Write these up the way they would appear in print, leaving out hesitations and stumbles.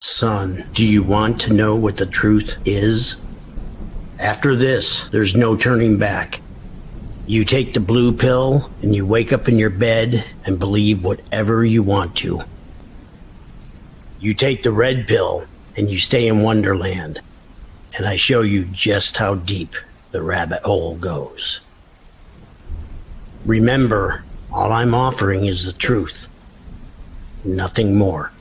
Son, do you want to know what the truth is? After this, there's no turning back. You take the blue pill and you wake up in your bed and believe whatever you want to. You take the red pill and you stay in Wonderland, and I show you just how deep the rabbit hole goes. Remember, all I'm offering is the truth, nothing more.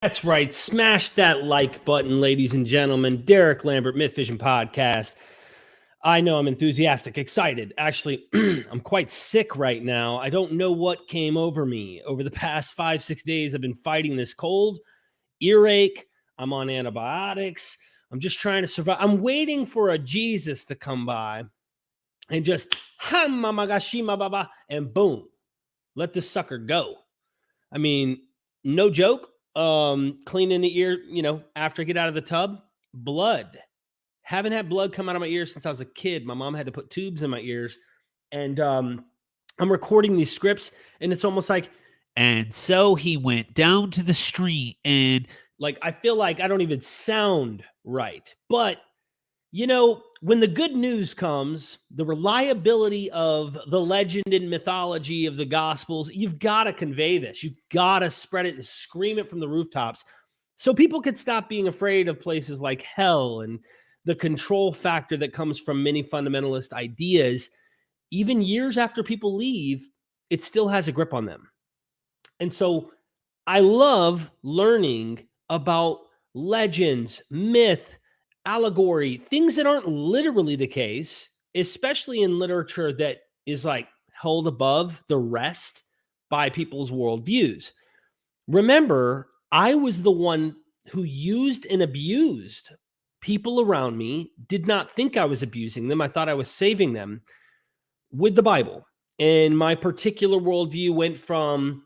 That's right. Smash that like button, ladies and gentlemen. Derek Lambert, MythVision podcast. I know I'm enthusiastic, excited. Actually, I'm quite sick right now. I don't know what came over me. Over the past 5-6 days, I've been fighting this cold, earache. I'm on antibiotics. I'm just trying to survive. I'm waiting for a Jesus to come by and just, and boom, let this sucker go. I mean, no joke. Cleaning the ear, after I get out of the tub, blood. Haven't had blood come out of my ears since I was a kid. My mom had to put tubes in my ears. And I'm recording these scripts, and it's almost like, and so he went down to the street, and like, I feel like I don't even sound right. But, when the good news comes, the reliability of the legend and mythology of the Gospels, you've got to convey this. You've got to spread it and scream it from the rooftops so people could stop being afraid of places like hell and the control factor that comes from many fundamentalist ideas. Even years after people leave, it still has a grip on them. And so I love learning about legends, myth, allegory, things that aren't literally the case, especially in literature that is like held above the rest by people's worldviews. Remember, I was the one who used and abused people around me, did not think I was abusing them. I thought I was saving them with the Bible. And my particular worldview went from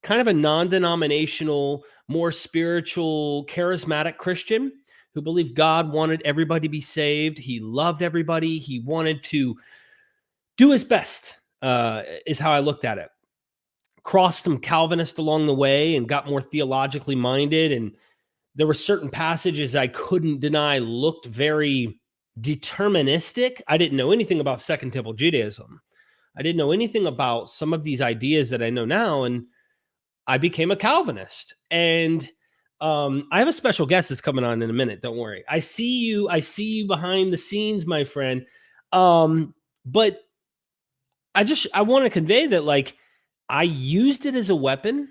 kind of a non-denominational, more spiritual, charismatic Christian who believed God wanted everybody to be saved. He loved everybody. He wanted to do his best, is how I looked at it. Crossed some Calvinist along the way and got more theologically minded. And there were certain passages I couldn't deny looked very deterministic. I didn't know anything about Second Temple Judaism. I didn't know anything about some of these ideas that I know now. And I became a Calvinist. And I have a special guest that's coming on in a minute. Don't worry. I see you behind the scenes, my friend. But I want to convey that, like, I used it as a weapon,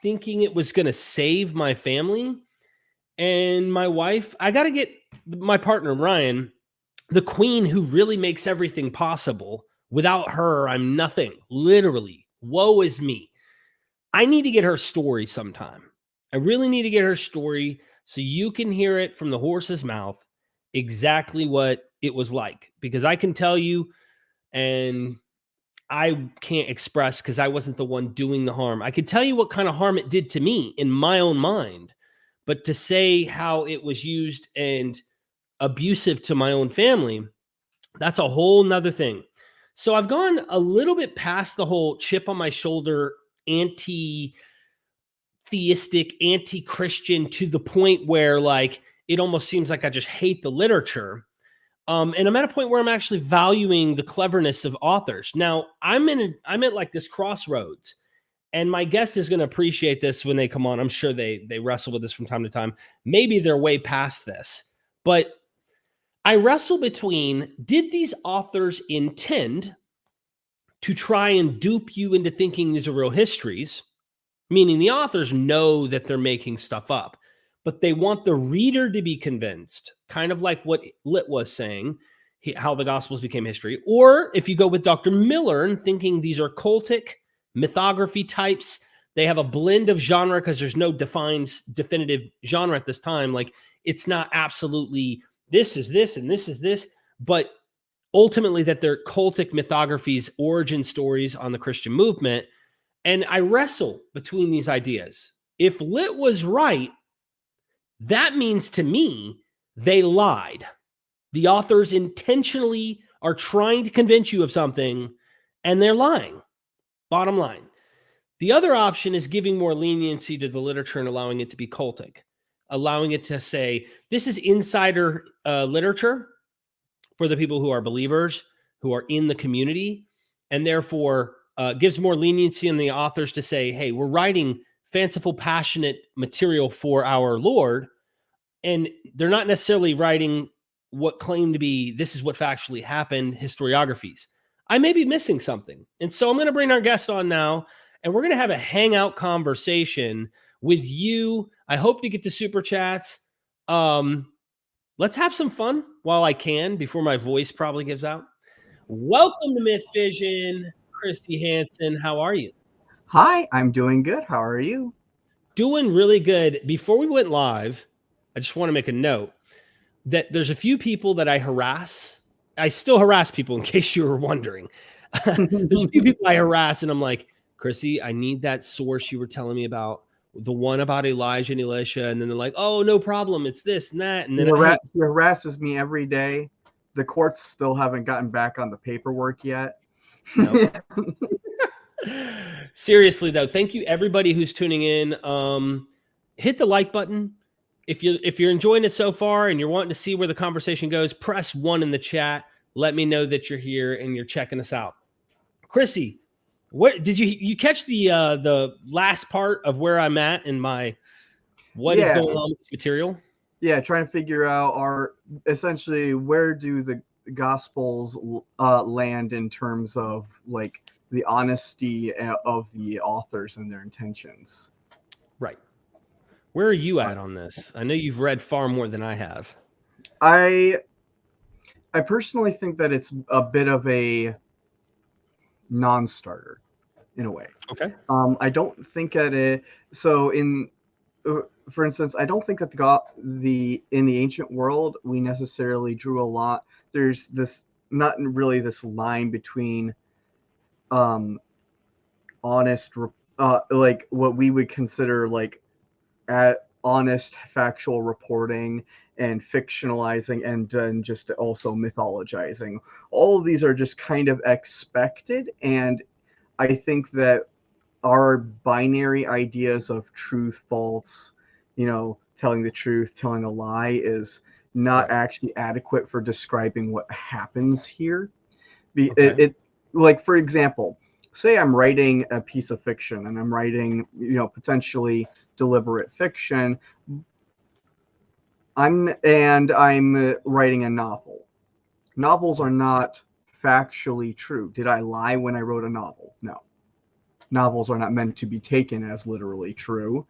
thinking it was going to save my family and my wife. I got to get my partner, Ryan, the queen who really makes everything possible. Without her, I'm nothing. Literally, woe is me. I need to get her story sometime. I really need to get her story so you can hear it from the horse's mouth exactly what it was like. Because I can tell you, and I can't express because I wasn't the one doing the harm. I could tell you what kind of harm it did to me in my own mind. But to say how it was used and abusive to my own family, that's a whole nother thing. So I've gone a little bit past the whole chip on my shoulder, anti-theistic, anti-Christian, to the point where, like, it almost seems like I just hate the literature. And I'm at a point where I'm actually valuing the cleverness of authors. Now I'm at like this crossroads, and my guest is going to appreciate this when they come on. I'm sure they wrestle with this from time to time. Maybe they're way past this, but I wrestle between, did these authors intend to try and dupe you into thinking these are real histories? Meaning the authors know that they're making stuff up, but they want the reader to be convinced, kind of like what Lit was saying, how the Gospels became history. Or if you go with Dr. Miller and thinking these are cultic mythography types, they have a blend of genre because there's no definitive genre at this time. Like, it's not absolutely this is this and this is this, but ultimately that they're cultic mythographies, origin stories on the Christian movement. And I wrestle between these ideas. If Lit was right, that means to me they lied. The authors intentionally are trying to convince you of something, and they're lying. Bottom line. The other option is giving more leniency to the literature and allowing it to be cultic, allowing it to say, this is insider literature for the people who are believers, who are in the community, and therefore gives more leniency in the authors to say, hey, we're writing fanciful, passionate material for our Lord, and they're not necessarily writing what claim to be, this is what factually happened, historiographies. I may be missing something. And so I'm going to bring our guest on now, and we're going to have a hangout conversation with you. I hope to get to super chats. Let's have some fun while I can, before my voice probably gives out. Welcome to MythVision, Christy Hansen. How are you? Hi, I'm doing good. How are you? Doing really good. Before we went live, I just want to make a note that there's a few people that I harass. I still harass people, in case you were wondering. There's a few people I harass, and I'm like, Chrissy, I need that source you were telling me about, the one about Elijah and Elisha. And then they're like, oh, no problem. It's this and that. And then he harasses me every day. The courts still haven't gotten back on the paperwork yet. No. Seriously, though, thank you everybody who's tuning in. Hit the like button. If you're enjoying it so far and you're wanting to see where the conversation goes, press 1 in the chat. Let me know that you're here and you're checking us out. Chrissy, what did you catch the last part of where I'm at in my what is going on with this material? Yeah, trying to figure out essentially where do the Gospels land in terms of like the honesty of the authors and their intentions. Right. Where are you at on this? I know you've read far more than I have. I personally think that it's a bit of a non-starter in a way. Okay. I don't think that it. So for instance, I don't think that in the ancient world we necessarily drew a lot. There's this not really this line between honest, like what we would consider like honest factual reporting and fictionalizing, and then just also mythologizing. All of these are just kind of expected, and I think that our binary ideas of truth, false, telling the truth, telling a lie is not actually adequate for describing what happens here. It like, for example, say I'm writing a piece of fiction and I'm writing, potentially deliberate fiction. I'm writing a novel. Novels are not factually true. Did I lie when I wrote a novel? No. Novels are not meant to be taken as literally true,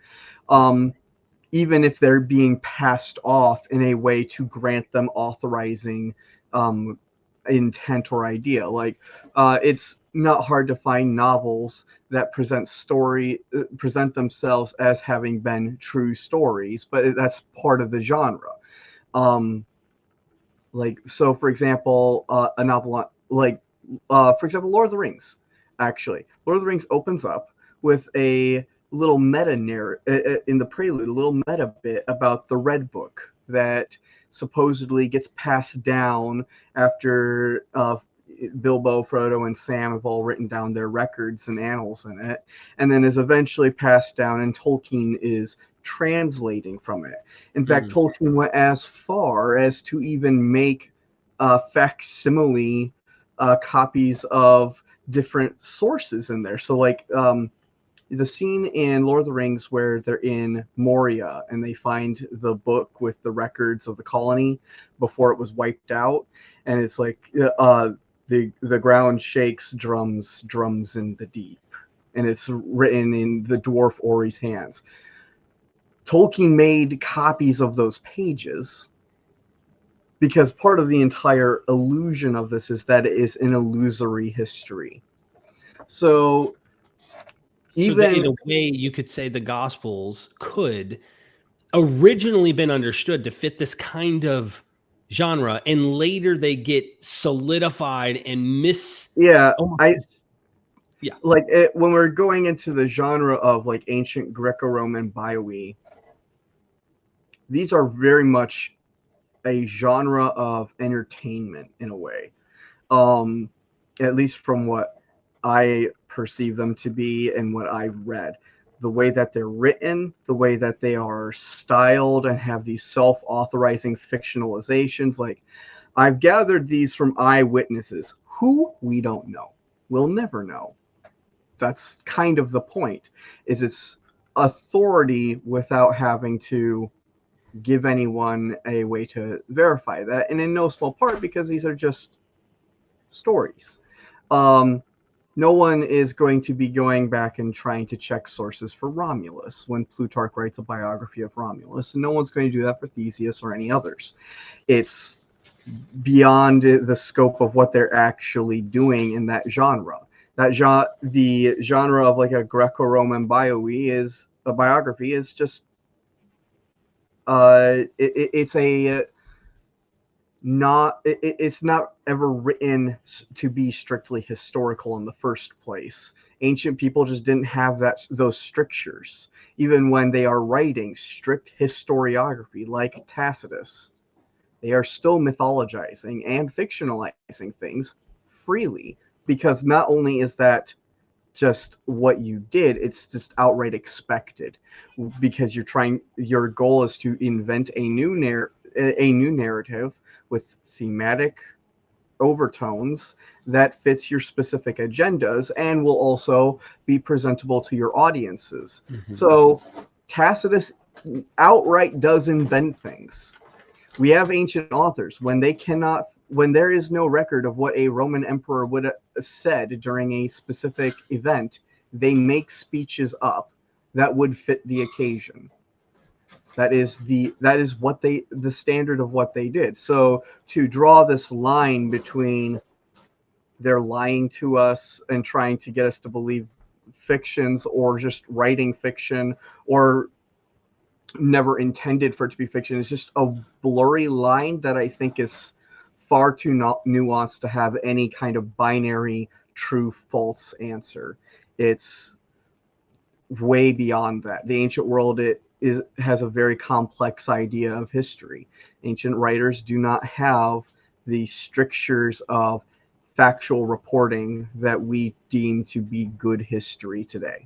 even if they're being passed off in a way to grant them authorizing intent or idea. Like, it's not hard to find novels that present themselves as having been true stories, but that's part of the genre. Like, so for example, a novel for example, Lord of the Rings. Actually, Lord of the Rings opens up with a little meta narrative in the prelude, a little meta bit about the Red Book that supposedly gets passed down after Bilbo, Frodo, and Sam have all written down their records and annals in it, and then is eventually passed down, and Tolkien is translating from it. In fact, Tolkien went as far as to even make facsimile copies of different sources in there. So like the scene in Lord of the Rings where they're in Moria and they find the book with the records of the colony before it was wiped out, and it's like the ground shakes, drums in the deep, and it's written in the dwarf Ori's hands. Tolkien made copies of those pages because part of the entire illusion of this is that it is an illusory history. So even in a way, you could say the Gospels could originally been understood to fit this kind of genre, and later they get solidified and like when we're going into the genre of like ancient Greco-Roman Bioe, these are very much a genre of entertainment in a way, at least from what I perceive them to be and what I read. The way that they're written, the way that they are styled and have these self-authorizing fictionalizations. Like, I've gathered these from eyewitnesses who we don't know. We'll never know. That's kind of the point, is it's authority without having to give anyone a way to verify that, and in no small part because these are just stories. No one is going to be going back and trying to check sources for Romulus when Plutarch writes a biography of Romulus, and no one's going to do that for Theseus or any others. It's beyond the scope of what they're actually doing in that genre. The genre of like a Greco-Roman biography is just it's not ever written to be strictly historical in the first place. Ancient people just didn't have those strictures. Even when they are writing strict historiography like Tacitus, they are still mythologizing and fictionalizing things freely, because not only is that just what you did, it's just outright expected, because your goal is to invent a new narrative with thematic overtones that fits your specific agendas and will also be presentable to your audiences. Mm-hmm. So Tacitus outright does invent things. We have ancient authors when there is no record of what a Roman emperor would have said during a specific event, they make speeches up that would fit the occasion. That is the standard of what they did. So to draw this line between they're lying to us and trying to get us to believe fictions, or just writing fiction, or never intended for it to be fiction, is just a blurry line that I think is far too nuanced to have any kind of binary true false answer. It's way beyond that. The ancient world has a very complex idea of history. Ancient writers do not have the strictures of factual reporting that we deem to be good history today.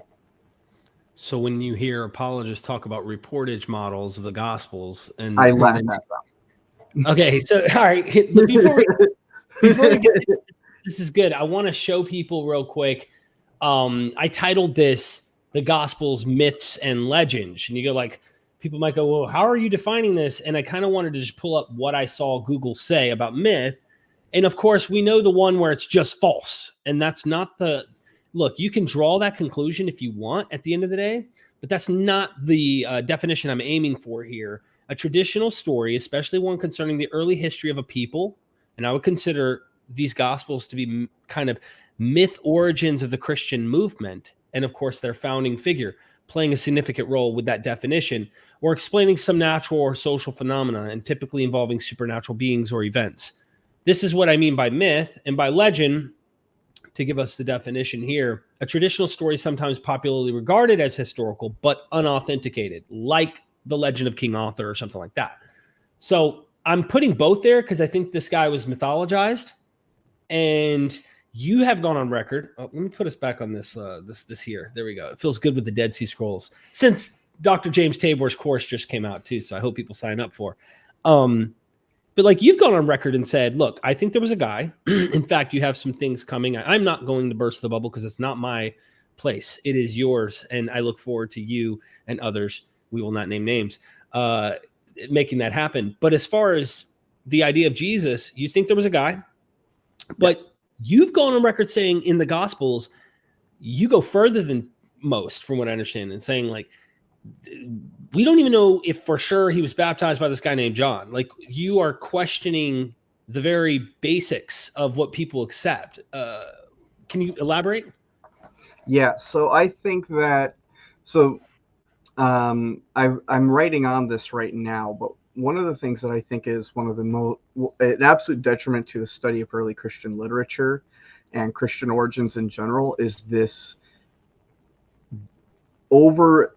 So when you hear apologists talk about reportage models of the Gospels, and I laugh at them. Okay, so all right, before we get this is good. I want to show people real quick. I titled this "The Gospels, Myths, and Legends," and you go like, people might go, "Well, how are you defining this?" And I kind of wanted to just pull up what I saw Google say about myth, and of course, we know the one where it's just false, and that's not the. Look, you can draw that conclusion if you want at the end of the day, but that's not the definition I'm aiming for here. A traditional story, especially one concerning the early history of a people, and I would consider these Gospels to be kind of myth origins of the Christian movement, and of course their founding figure playing a significant role with that definition, or explaining some natural or social phenomena, and typically involving supernatural beings or events. This is what I mean by myth. And by legend, to give us the definition here, a traditional story sometimes popularly regarded as historical but unauthenticated, like the legend of King Arthur or something like that. So I'm putting both there because I think this guy was mythologized, and you have gone on record. Oh, let me put us back on this this here. There we go. It feels good with the Dead Sea Scrolls, since Dr. James Tabor's course just came out too, so I hope people sign up for. But like you've gone on record and said, look, I think there was a guy. In fact, you have some things coming. I'm not going to burst the bubble because it's not my place. It is yours. And I look forward to you and others, we will not name names, making that happen. But as far as the idea of Jesus, you think there was a guy, but you've gone on record saying in the Gospels, you go further than most, from what I understand, and saying like, we don't even know if for sure he was baptized by this guy named John. Like, you are questioning the very basics of what people accept. Can you elaborate? Yeah, so I think that, I'm writing on this right now, but one of the things that I think is one of the an absolute detriment to the study of early Christian literature and Christian origins in general is this over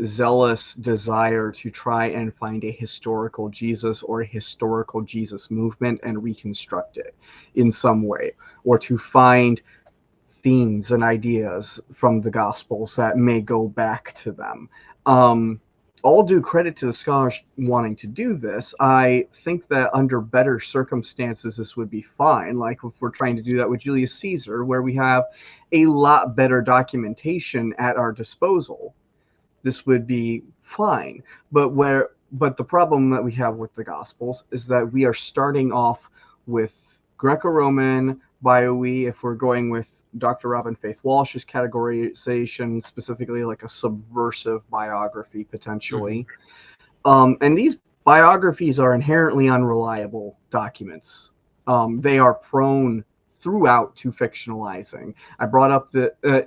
zealous desire to try and find a historical Jesus or a historical Jesus movement and reconstruct it in some way, or to find themes and ideas from the Gospels that may go back to them. All due credit to the scholars wanting to do this. I think that under better circumstances, this would be fine. Like if we're trying to do that with Julius Caesar, where we have a lot better documentation at our disposal, this would be fine. But the problem that we have with the Gospels is that we are starting off with Greco-Roman, Bio-E, if we're going with Dr. Robin Faith Walsh's categorization, specifically like a subversive biography, potentially. And these biographies are inherently unreliable documents. They are prone throughout to fictionalizing. I brought up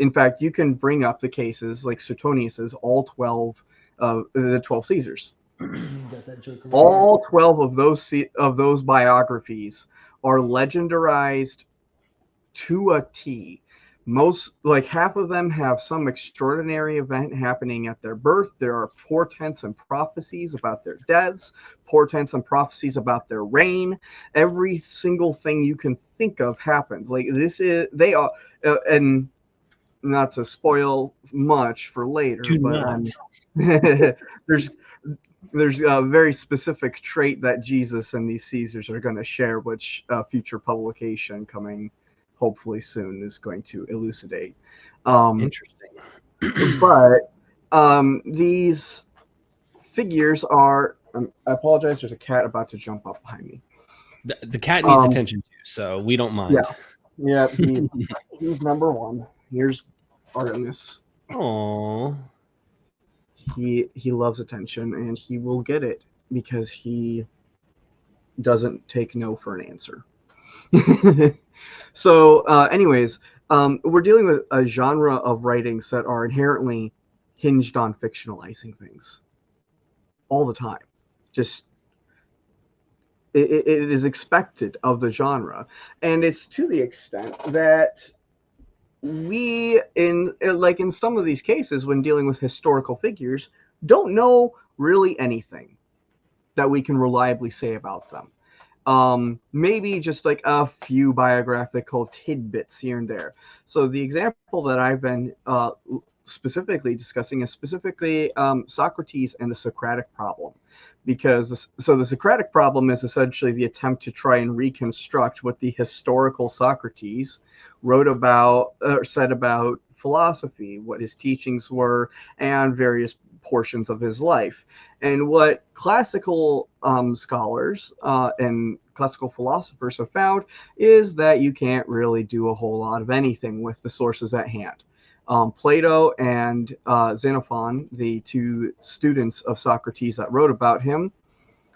in fact, you can bring up the cases like Suetonius's, all 12 of the 12 Caesars. All 12 of those biographies are legendarized to a T. Most, like half of them, have some extraordinary event happening at their birth. There are portents and prophecies about their deaths, portents and prophecies about their reign. Every single thing you can think of happens. Like they are, and not to spoil much for later, there's a very specific trait that Jesus and these Caesars are going to share, which future publication coming hopefully soon is going to elucidate. Interesting. But these figures are, I apologize, there's a cat about to jump up behind me. The cat needs attention too, so we don't mind. Yeah, he's number one. Here's Artemis. Aww. He loves attention, and he will get it because he doesn't take no for an answer. So anyways, we're dealing with a genre of writings that are inherently hinged on fictionalizing things all the time. Just it is expected of the genre, and it's to the extent that we, in some of these cases when dealing with historical figures, don't know really anything that we can reliably say about them. Maybe just like a few biographical tidbits here and there. So the example that I've been specifically discussing is Socrates and the Socratic problem. Because the Socratic problem is essentially the attempt to try and reconstruct what the historical Socrates wrote about or said about philosophy, what his teachings were, and various portions of his life. And what classical scholars and classical philosophers have found is that you can't really do a whole lot of anything with the sources at hand. Plato and Xenophon, the two students of Socrates that wrote about him,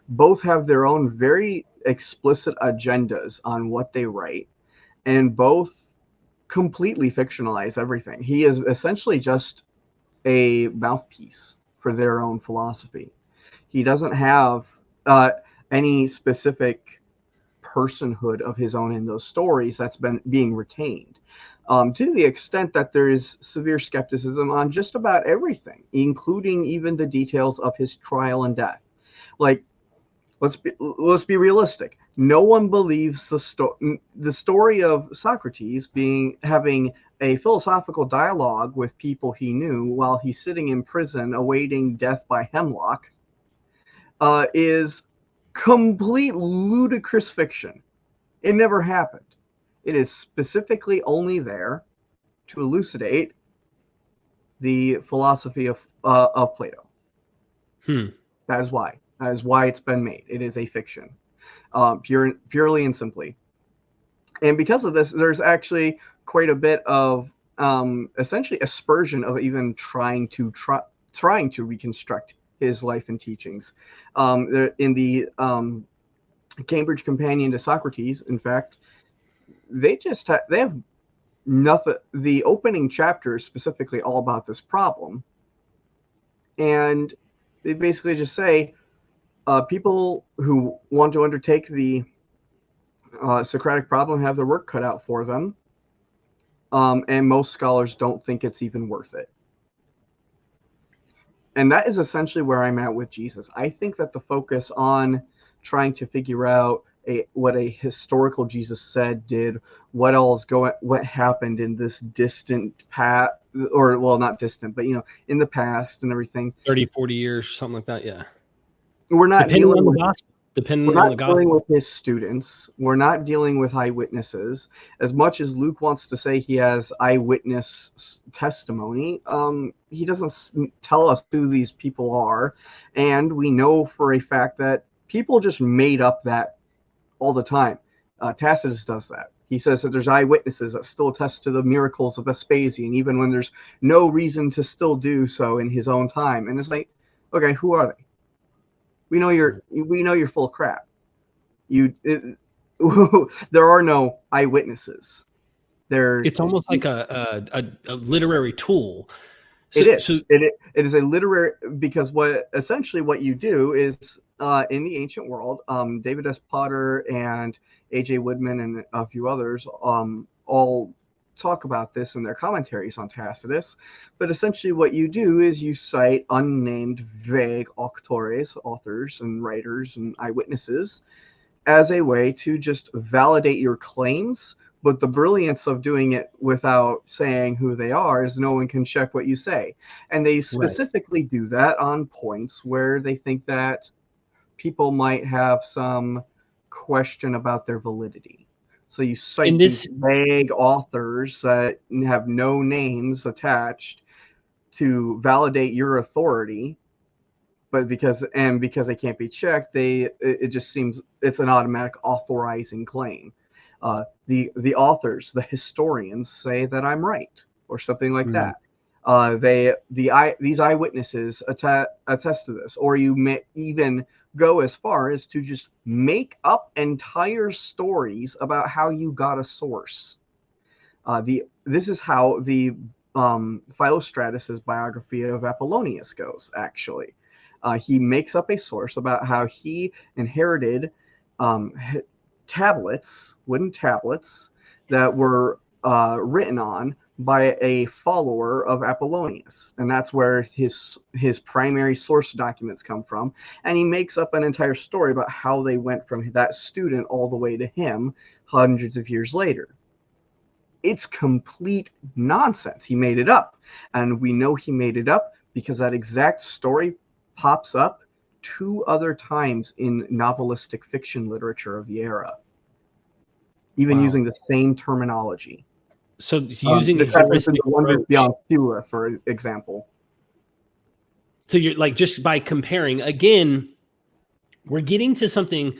both have their own very explicit agendas on what they write, and both completely fictionalize everything. He is essentially just a mouthpiece for their own philosophy. He doesn't have any specific personhood of his own in those stories that's been being retained. To the extent that there is severe skepticism on just about everything, including even the details of his trial and death. Like, let's be realistic. No one believes the story of Socrates having a philosophical dialogue with people he knew while he's sitting in prison awaiting death by hemlock is complete ludicrous fiction. It never happened. It is specifically only there to elucidate the philosophy of Plato. That is why. That is why it's been made. It is a fiction, purely and simply. And because of this, there's actually quite a bit of essentially aspersion of even trying to reconstruct his life and teachings. In the Cambridge Companion to Socrates, in fact, they have nothing. The opening chapter is specifically all about this problem, and they basically just say people who want to undertake the Socratic problem have their work cut out for them, and most scholars don't think it's even worth it. And that is essentially where I'm at with Jesus. I think that the focus on trying to figure out what a historical Jesus said, did, what happened in this distant past, or well, not distant, but in the past and everything, 30, 40 years, something like that. Yeah. We're not dealing with dealing with his students. We're not dealing with eyewitnesses. As much as Luke wants to say he has eyewitness testimony, he doesn't tell us who these people are. And we know for a fact that people just made up that all the time. Tacitus does that. He says that there's eyewitnesses that still attest to the miracles of Vespasian, even when there's no reason to still do so in his own time. And it's like, okay, who are they? We know you're full of crap. There are no eyewitnesses. It's almost like a literary tool. It is a literary, because what you do is in the ancient world, David S. Potter and A.J. Woodman and a few others all talk about this in their commentaries on Tacitus. But essentially what you do is you cite unnamed vague authors and writers and eyewitnesses as a way to just validate your claims. But the brilliance of doing it without saying who they are is no one can check what you say. And they specifically do that on points where they think that people might have some question about their validity. So you cite these vague authors that have no names attached to validate your authority, but because they can't be checked, it just seems it's an automatic authorizing claim. The authors, the historians, say that I'm right, or something like that. These eyewitnesses attest to this, or you may even go as far as to just make up entire stories about how you got a source. This is how the Philostratus's biography of Apollonius goes. Actually, he makes up a source about how he inherited wooden tablets that were written on by a follower of Apollonius, and that's where his primary source documents come from. And he makes up an entire story about how they went from that student all the way to him hundreds of years later. It's complete nonsense. He made it up, and we know he made it up because that exact story pops up 2 other times in novelistic fiction literature of the era, even using the same terminology. So using a heuristic approach. Beyond Thula, for example. So you're like, just by comparing, again, we're getting to something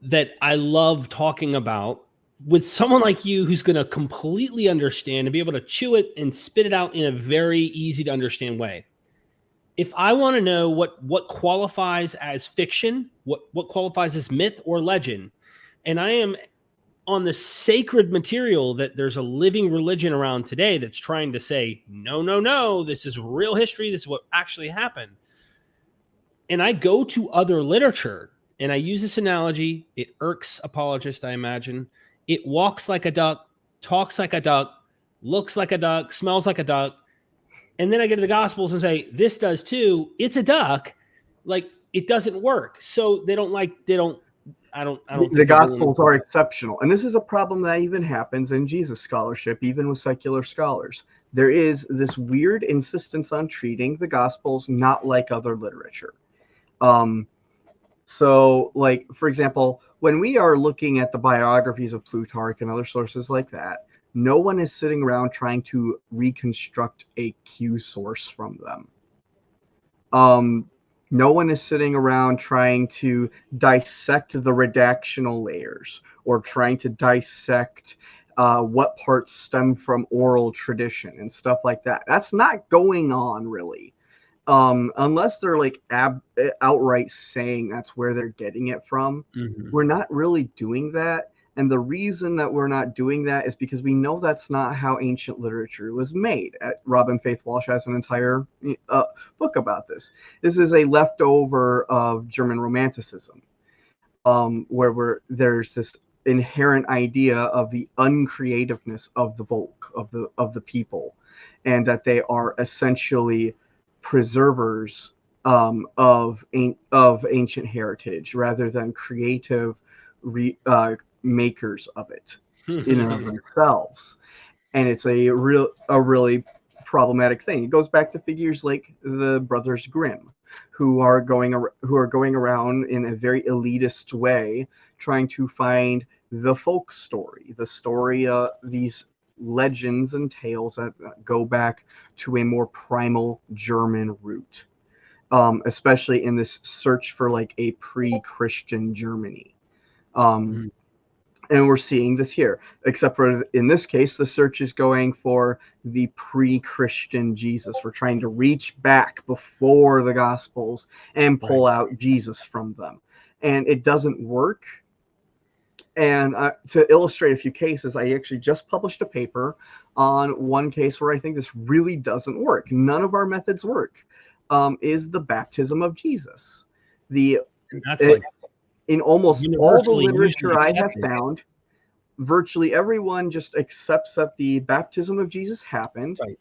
that I love talking about with someone like you who's going to completely understand and be able to chew it and spit it out in a very easy to understand way. If I want to know what qualifies as fiction, what qualifies as myth or legend, and I am on the sacred material that there's a living religion around today that's trying to say, no, this is real history. This is what actually happened. And I go to other literature and I use this analogy. It irks apologists, I imagine. It walks like a duck, talks like a duck, looks like a duck, smells like a duck. And then I get to the Gospels and say, this does too. It's a duck. Like, it doesn't work. So I don't think the Gospels are exceptional. And this is a problem that even happens in Jesus scholarship, even with secular scholars. There is this weird insistence on treating the Gospels not like other literature. So, like, for example, when we are looking at the biographies of Plutarch and other sources like that, no one is sitting around trying to reconstruct a Q source from them. No one is sitting around trying to dissect the redactional layers or trying to dissect what parts stem from oral tradition and stuff like that. That's not going on, really. Unless they're like outright saying that's where they're getting it from. Mhm. We're not really doing that. And the reason that we're not doing that is because we know that's not how ancient literature was made. Robin Faith Walsh has an entire book about this. This is a leftover of German Romanticism, where there's this inherent idea of the uncreativeness of the folk, of the people, and that they are essentially preservers of ancient heritage rather than creative makers of it in and of themselves. And it's a really problematic thing. It goes back to figures like the Brothers Grimm, who are going around in a very elitist way, trying to find the folk story, the story, these legends and tales that go back to a more primal German root, especially in this search for like a pre-Christian Germany. Mhm. And we're seeing this here, except for in this case, the search is going for the pre-Christian Jesus. We're trying to reach back before the Gospels and pull out Jesus from them. And it doesn't work. And to illustrate a few cases, I actually just published a paper on one case where I think this really doesn't work. None of our methods work. Is the baptism of Jesus. And that's like In almost all the universally usually literature I have accepted. found, virtually everyone just accepts that the baptism of Jesus happened Right.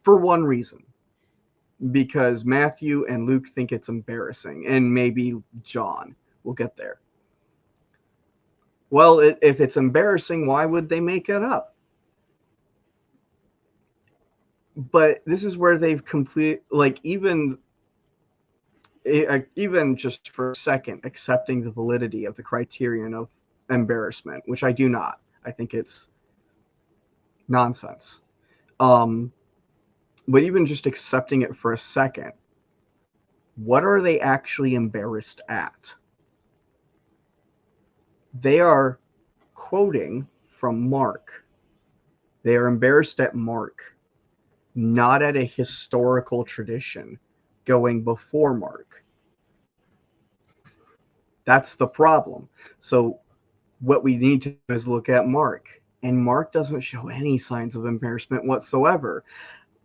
for one reason. Because Matthew and Luke think it's embarrassing, and maybe John. We'll get there. Well, if it's embarrassing, why would they make it up? But this is where they've even just for a second, accepting the validity of the criterion of embarrassment, which I do not. I think it's nonsense. But even just accepting it for a second, what are they actually embarrassed at? They are quoting from Mark. They are embarrassed at Mark, not at a historical tradition going before Mark. That's the problem. So what we need to do is look at Mark, and Mark doesn't show any signs of embarrassment whatsoever.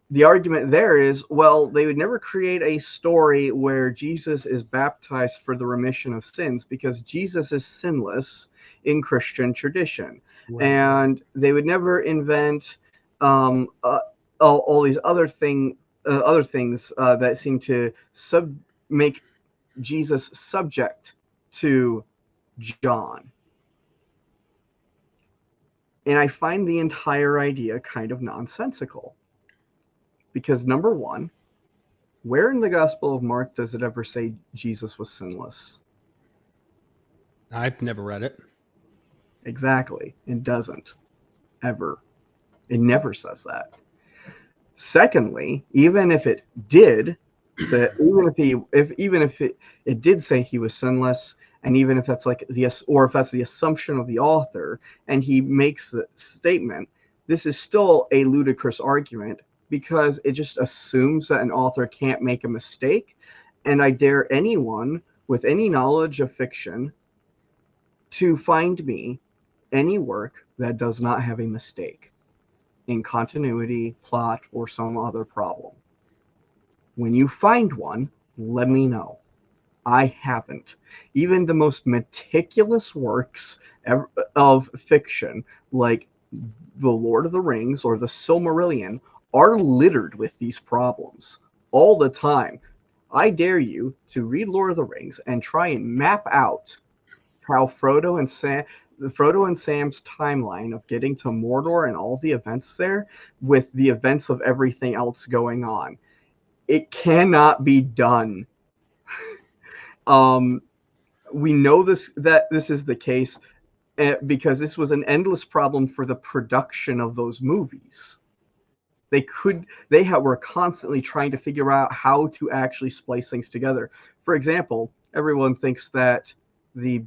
The argument there is, well, they would never create a story where Jesus is baptized for the remission of sins because Jesus is sinless in Christian tradition. Right. And they would never invent all these other things that seem to make Jesus subject to John. And I find the entire idea kind of nonsensical. Because number one, where in the Gospel of Mark does it ever say Jesus was sinless? I've never read it. Exactly. It doesn't. Ever. It never says that. Secondly, even if it did, even if it did say he was sinless, and even if that's if that's the assumption of the author, and he makes the statement, this is still a ludicrous argument because it just assumes that an author can't make a mistake. And I dare anyone with any knowledge of fiction to find me any work that does not have a mistake in continuity, plot, or some other problem. When you find one, let me know. I haven't. Even the most meticulous works of fiction, like The Lord of the Rings or the Silmarillion, are littered with these problems all the time. I dare you to read Lord of the Rings and try and map out how Frodo and Sam's timeline of getting to Mordor and all the events there with the events of everything else going on. It cannot be done. we know that this is the case because this was an endless problem for the production of those movies. Were constantly trying to figure out how to actually splice things together. For example, everyone thinks that the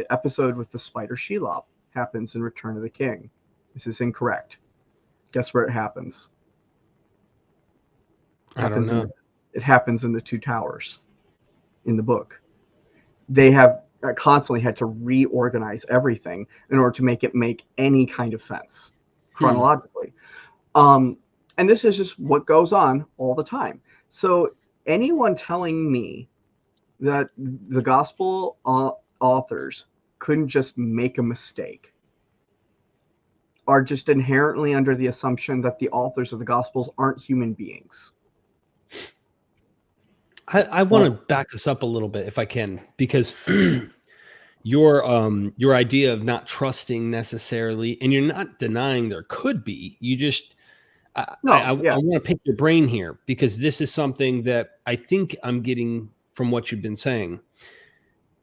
episode with the spider Shelob happens in Return of the King. This is incorrect. Guess where it happens? I don't know. It happens in the Two Towers in the book. They have constantly had to reorganize everything in order to make it make any kind of sense chronologically. And this is just what goes on all the time. So anyone telling me that the gospel authors couldn't just make a mistake are just inherently under the assumption that the authors of the gospels aren't human beings. I want to back this up a little bit if I can, because your idea of not trusting necessarily, and you're not denying there could be, you just I want to pick your brain here, because this is something that I think I'm getting from what you've been saying,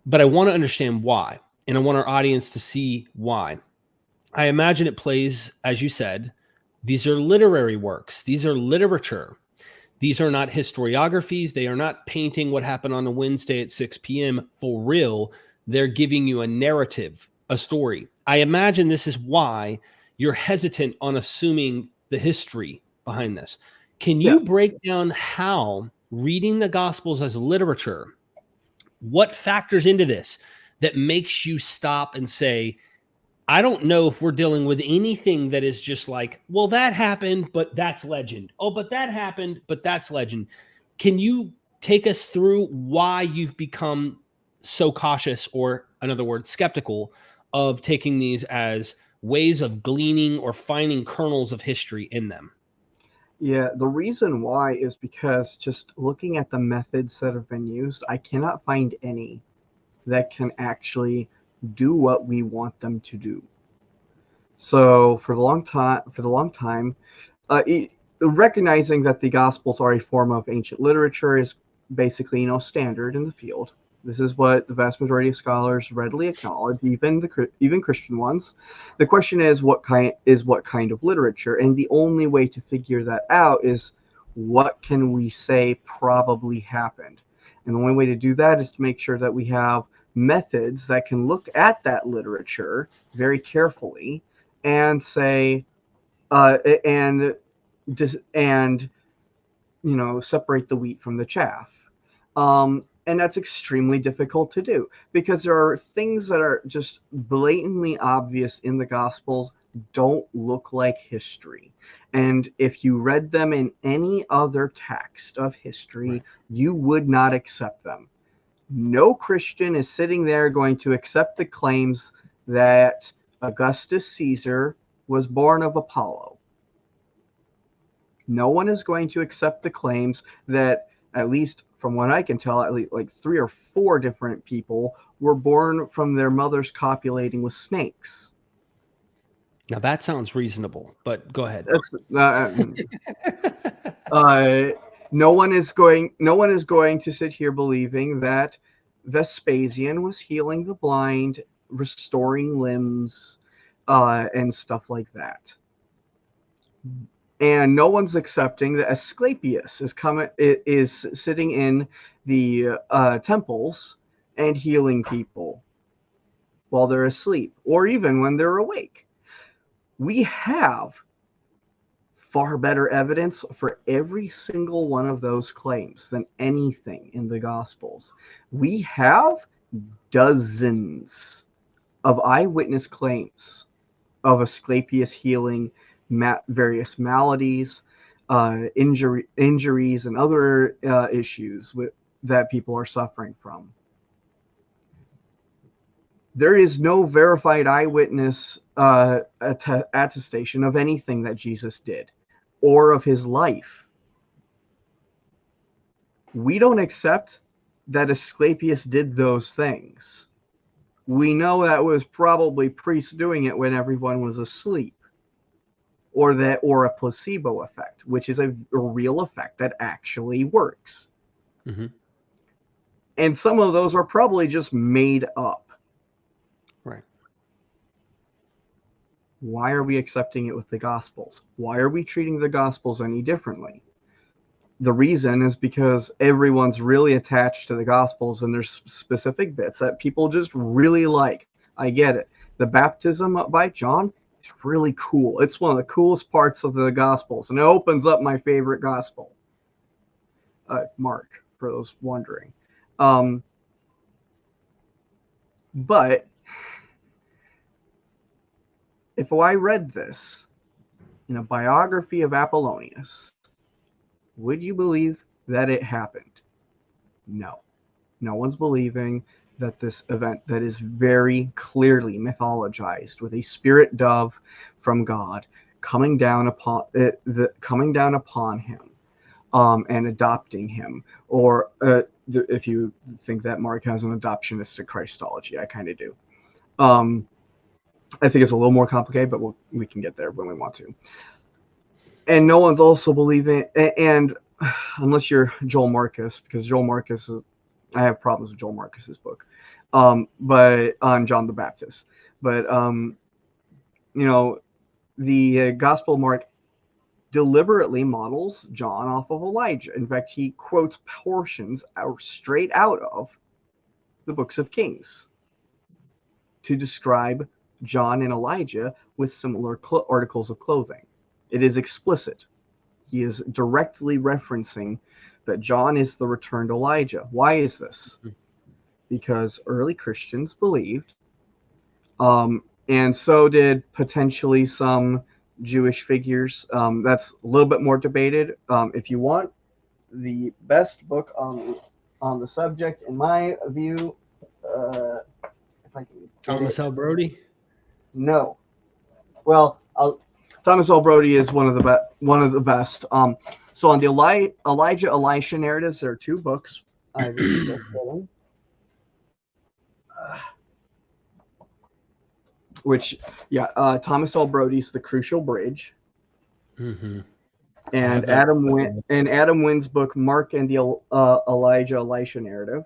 but I want to understand why, and I want our audience to see why. I imagine it plays, as you said, these are literary works, these are literature. These are not historiographies. They are not painting what happened on a Wednesday at 6 p.m. for real. They're giving you a narrative, a story. I imagine this is why you're hesitant on assuming the history behind this. Can you break down how reading the Gospels as literature, what factors into this that makes you stop and say, I don't know if we're dealing with anything that is just like, well, that happened, but that's legend. Oh, but that happened, but that's legend. Can you take us through why you've become so cautious, or in other words, skeptical of taking these as ways of gleaning or finding kernels of history in them? Yeah, the reason why is because just looking at the methods that have been used, I cannot find any that can actually do what we want them to do. So for the long time, recognizing that the Gospels are a form of ancient literature is basically, standard in the field. This is what the vast majority of scholars readily acknowledge, even Christian ones. The question is what kind of literature, and the only way to figure that out is what can we say probably happened. And the only way to do that is to make sure that we have methods that can look at that literature very carefully and say and separate the wheat from the chaff. And that's extremely difficult to do because there are things that are just blatantly obvious in the Gospels don't look like history. And if you read them in any other text of history, you would not accept them. No Christian is sitting there going to accept the claims that Augustus Caesar was born of Apollo. No one is going to accept the claims that, at least from what I can tell, at least like 3 or 4 different people were born from their mothers copulating with snakes. Now that sounds reasonable, but go ahead. No one is going to sit here believing that Vespasian was healing the blind, restoring limbs, and stuff like that. And no one's accepting that Asclepius is sitting in the temples and healing people while they're asleep, or even when they're awake. We have far better evidence for every single one of those claims than anything in the Gospels. We have dozens of eyewitness claims of Asclepius healing various maladies, injuries, and other issues that people are suffering from. There is no verified eyewitness attestation of anything that Jesus did or of his life. We don't accept that Asclepius did those things. We know that was probably priests doing it when everyone was asleep, or a placebo effect, which is a real effect that actually works. Mm-hmm. And some of those are probably just made up. Right. Why are we accepting it with the Gospels? Why are we treating the Gospels any differently? The reason is because everyone's really attached to the Gospels, and there's specific bits that people just really like. I get it. The baptism by John is really cool. It's one of the coolest parts of the Gospels, and it opens up my favorite Gospel, Mark, for those wondering. But if I read this in a biography of Apollonius, would you believe that it happened? No. No one's believing that this event that is very clearly mythologized with a spirit dove from God coming down upon him and adopting him, or if you think that Mark has an adoptionistic Christology, I kind of do. I think it's a little more complicated, but we can get there when we want to. And no one's also believing, and unless you're Joel Marcus, because Joel Marcus is, I have problems with Joel Marcus's book, but on John the Baptist. But the Gospel of Mark deliberately models John off of Elijah. In fact, he quotes portions straight out of the books of Kings to describe John and Elijah with similar articles of clothing. It is explicit. He is directly referencing that John is the returned Elijah. Why is this? Because early Christians believed, and so did potentially some Jewish figures. That's a little bit more debated. If you want the best book on the subject, in my view, if I can Thomas L. Brody? No. Well, Thomas L. Brody is one of the best. So on the Elijah Elisha narratives, there are two books. I just looked at them. Thomas L. Brody's The Crucial Bridge. Mm-hmm. And Adam Wynn's book, Mark and the Elijah Elisha narrative.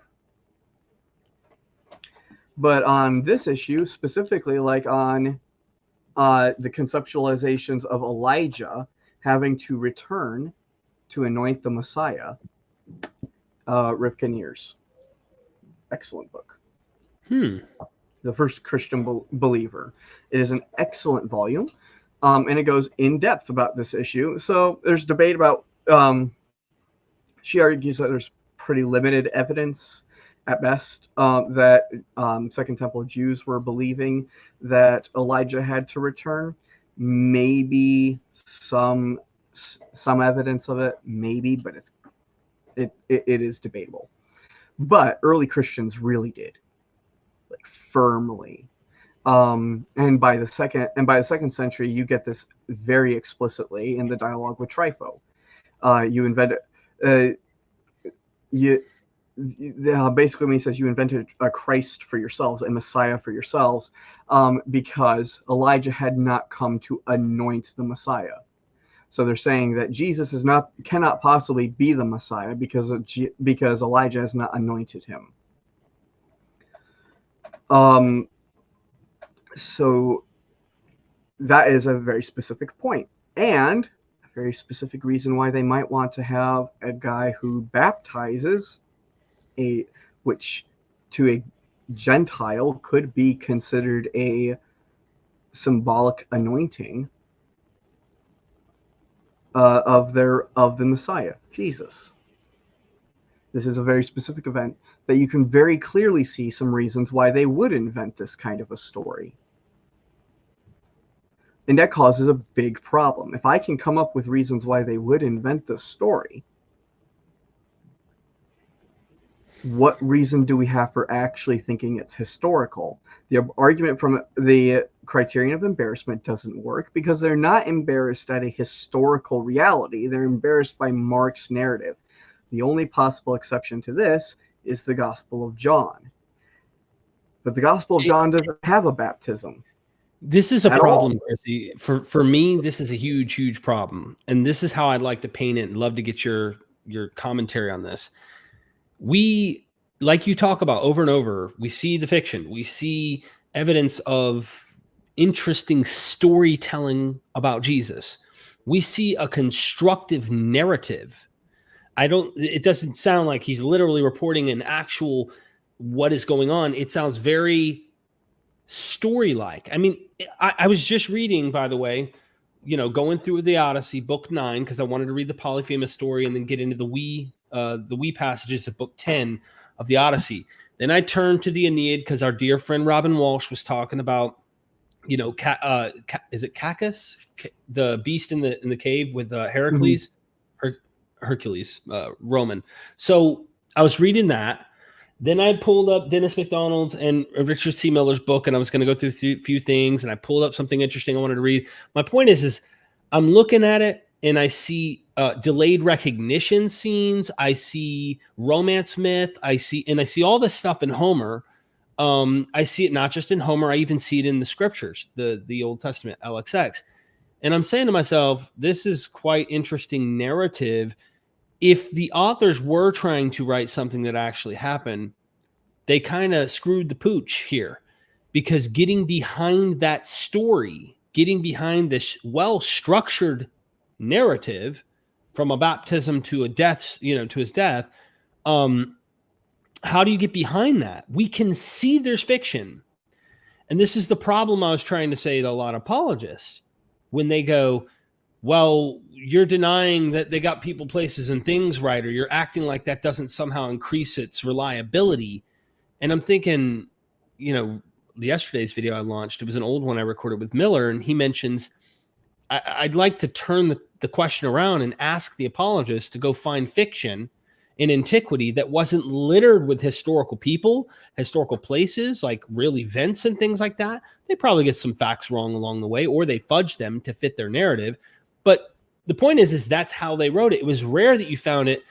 But on this issue, specifically, like on the conceptualizations of Elijah having to return to anoint the Messiah, Rivka Neer's. Excellent book. The First Christian Believer. It is an excellent volume, and it goes in depth about this issue. So there's debate about, she argues that there's pretty limited evidence at best that Second Temple Jews were believing that Elijah had to return. Maybe some evidence of it, maybe, but it is debatable. But early Christians really did, like, firmly. And by the second century, you get this very explicitly in the dialogue with Trypho. Basically when he says you invented a Christ for yourselves, a Messiah for yourselves, because Elijah had not come to anoint the Messiah. So they're saying that Jesus cannot possibly be the Messiah because Elijah has not anointed him. So that is a very specific point, and a very specific reason why they might want to have a guy who baptizes, which to a Gentile could be considered a symbolic anointing of the Messiah, Jesus. This is a very specific event that you can very clearly see some reasons why they would invent this kind of a story. And that causes a big problem. If I can come up with reasons why they would invent this story, what reason do we have for actually thinking it's historical? The argument from the criterion of embarrassment doesn't work because they're not embarrassed at a historical reality. They're embarrassed by Mark's narrative. The only possible exception to this is the Gospel of John. But the Gospel of John doesn't have a baptism. This is a problem, Chrissy. For me, this is a huge, huge problem. And this is how I'd like to paint it and love to get your commentary on this. like you talk about over and over, we see the fiction, we see evidence of interesting storytelling about Jesus. We see a constructive narrative. It doesn't sound like he's literally reporting an actual what is going on. It sounds very story-like. I mean, I was just reading, by the way, going through the Odyssey, book 9, because I wanted to read the Polyphemus story and then get into the we passages of book 10 of the Odyssey. Then I turned to the Aeneid because our dear friend Robin Walsh was talking about, is it Cacus, the beast in the cave with Heracles, Hercules, Roman. So I was reading that. Then I pulled up Dennis MacDonald's and Richard C. Miller's book, and I was going to go through a few things, and I pulled up something interesting I wanted to read. My point is I'm looking at it, and I see delayed recognition scenes. I see romance myth. I see all this stuff in Homer. I see it not just in Homer. I even see it in the scriptures, the Old Testament, LXX. And I'm saying to myself, this is quite interesting narrative. If the authors were trying to write something that actually happened, they kind of screwed the pooch here, because getting behind that story, getting behind this well-structured narrative from a baptism to a death, to his death, how do you get behind that? We can see there's fiction. And this is the problem I was trying to say to a lot of apologists when they go, well, you're denying that they got people, places, and things right, or you're acting like that doesn't somehow increase its reliability. And I'm thinking, yesterday's video I launched, it was an old one I recorded with Miller, and he mentions, I'd like to turn the question around and ask the apologists to go find fiction in antiquity that wasn't littered with historical people, historical places, like real events and things like that. They probably get some facts wrong along the way, or they fudge them to fit their narrative. But the point is that's how they wrote it. It was rare that you found it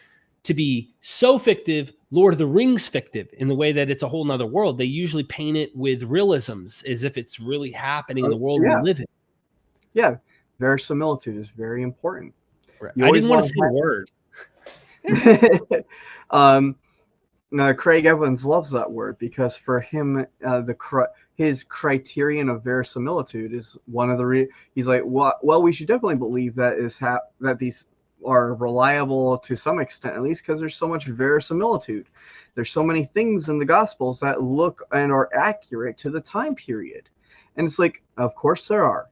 to be so fictive, Lord of the Rings fictive, in the way that it's a whole nother world. They usually paint it with realisms as if it's really happening in the world we live in. Yeah, verisimilitude is very important. Right. I didn't want to say a word. No, Craig Evans loves that word, because for him, his criterion of verisimilitude is one of the he's like, well, we should definitely believe that that these are reliable to some extent, at least, because there's so much verisimilitude. There's so many things in the Gospels that look and are accurate to the time period. And it's like, of course there are.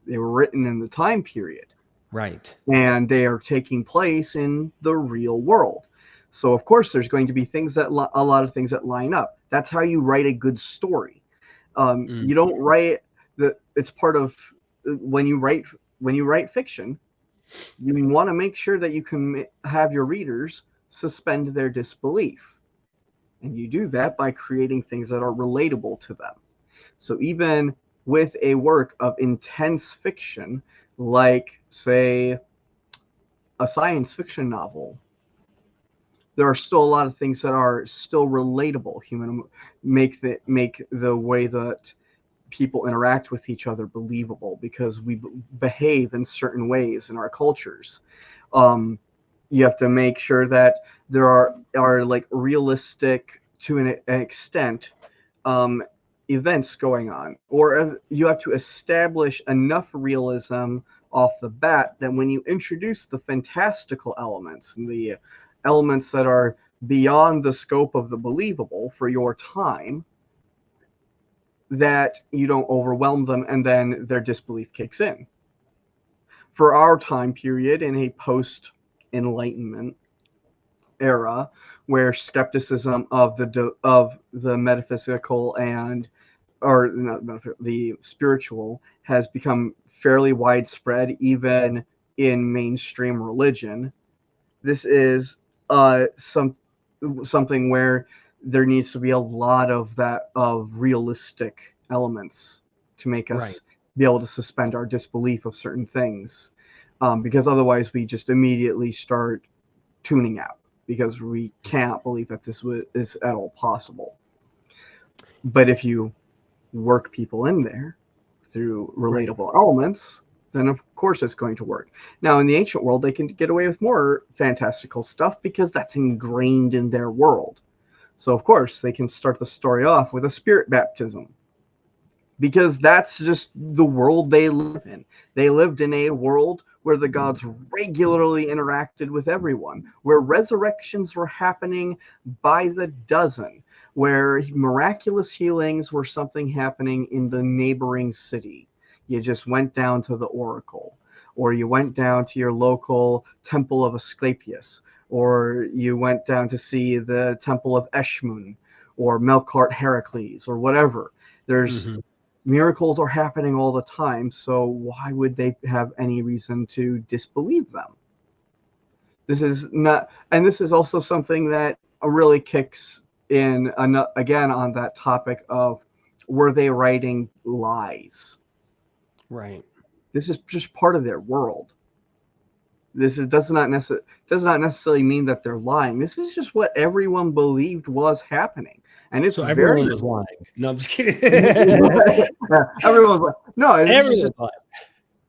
They were written in the time period. Right. And they are taking place in the real world. So, of course, there's going to be things a lot of things that line up. That's how you write a good story. You don't write it's part of when you write fiction, you want to make sure that you can have your readers suspend their disbelief. And you do that by creating things that are relatable to them. So even with a work of intense fiction, like, say, a science fiction novel, there are still a lot of things that are still relatable. Make the way that people interact with each other believable, because we behave in certain ways in our cultures. You have to make sure that there are like realistic, to an extent, events going on, or you have to establish enough realism off the bat that when you introduce the fantastical elements and the elements that are beyond the scope of the believable for your time, that you don't overwhelm them and then their disbelief kicks in. For our time period, in a post-Enlightenment era, where skepticism of the metaphysical or not the spiritual has become fairly widespread, even in mainstream religion, this is something where there needs to be a lot of realistic elements to make us be able to suspend our disbelief of certain things, because otherwise we just immediately start tuning out, because we can't believe that this is at all possible. But if you work people in there through relatable elements, then of course it's going to work. Now, in the ancient world, they can get away with more fantastical stuff because that's ingrained in their world. So, of course, they can start the story off with a spirit baptism because that's just the world they live in. They lived in a world where the gods regularly interacted with everyone, where resurrections were happening by the dozen, where miraculous healings were something happening in the neighboring city. You just went down to the oracle, or you went down to your local temple of Asclepius, or you went down to see the temple of Eshmun, or Melkart Heracles, or whatever. There's miracles are happening all the time, so why would they have any reason to disbelieve them? This is not, and this is also something that really kicks in again on that topic of, were they writing lies? Right. This is just part of their world. This does not necessarily mean that they're lying. This is just what everyone believed was happening. And it's so everyone was lying. No, I'm just kidding. Everyone's like, no, Everyone's lying.